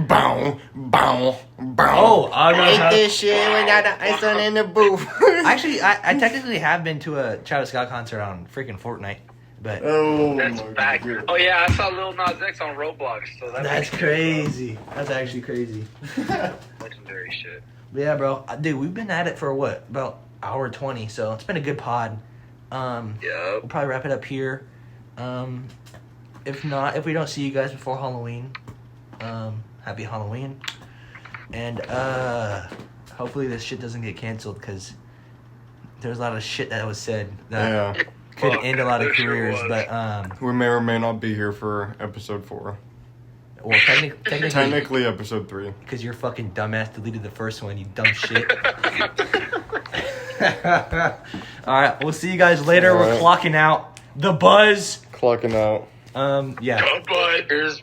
Bow, bow, bow. Oh, I know Ain't how. this shit without the ice on in the booth. Actually, I technically have been to a Travis Scott concert on freaking Fortnite, but Oh That's my back. God. Oh yeah, I saw Lil Nas X on Roblox, so that that's makes sense, crazy. That's actually crazy. bro. Legendary shit. But yeah, bro, dude, we've been at it for what, about hour 20, so it's been a good pod. We'll Yep. probably wrap it up here. If we don't see you guys before Halloween, happy Halloween. And hopefully this shit doesn't get canceled because there's a lot of shit that was said that Yeah. could Fuck, end a lot of there sure careers. was. But We may or may not be here for episode 4. well, technically, Technically, episode 3. because your fucking dumbass deleted the first one, you dumb shit. All right, we'll see you guys later. All We're right. clocking out. The Buhz. Clocking out. Yeah. But Here's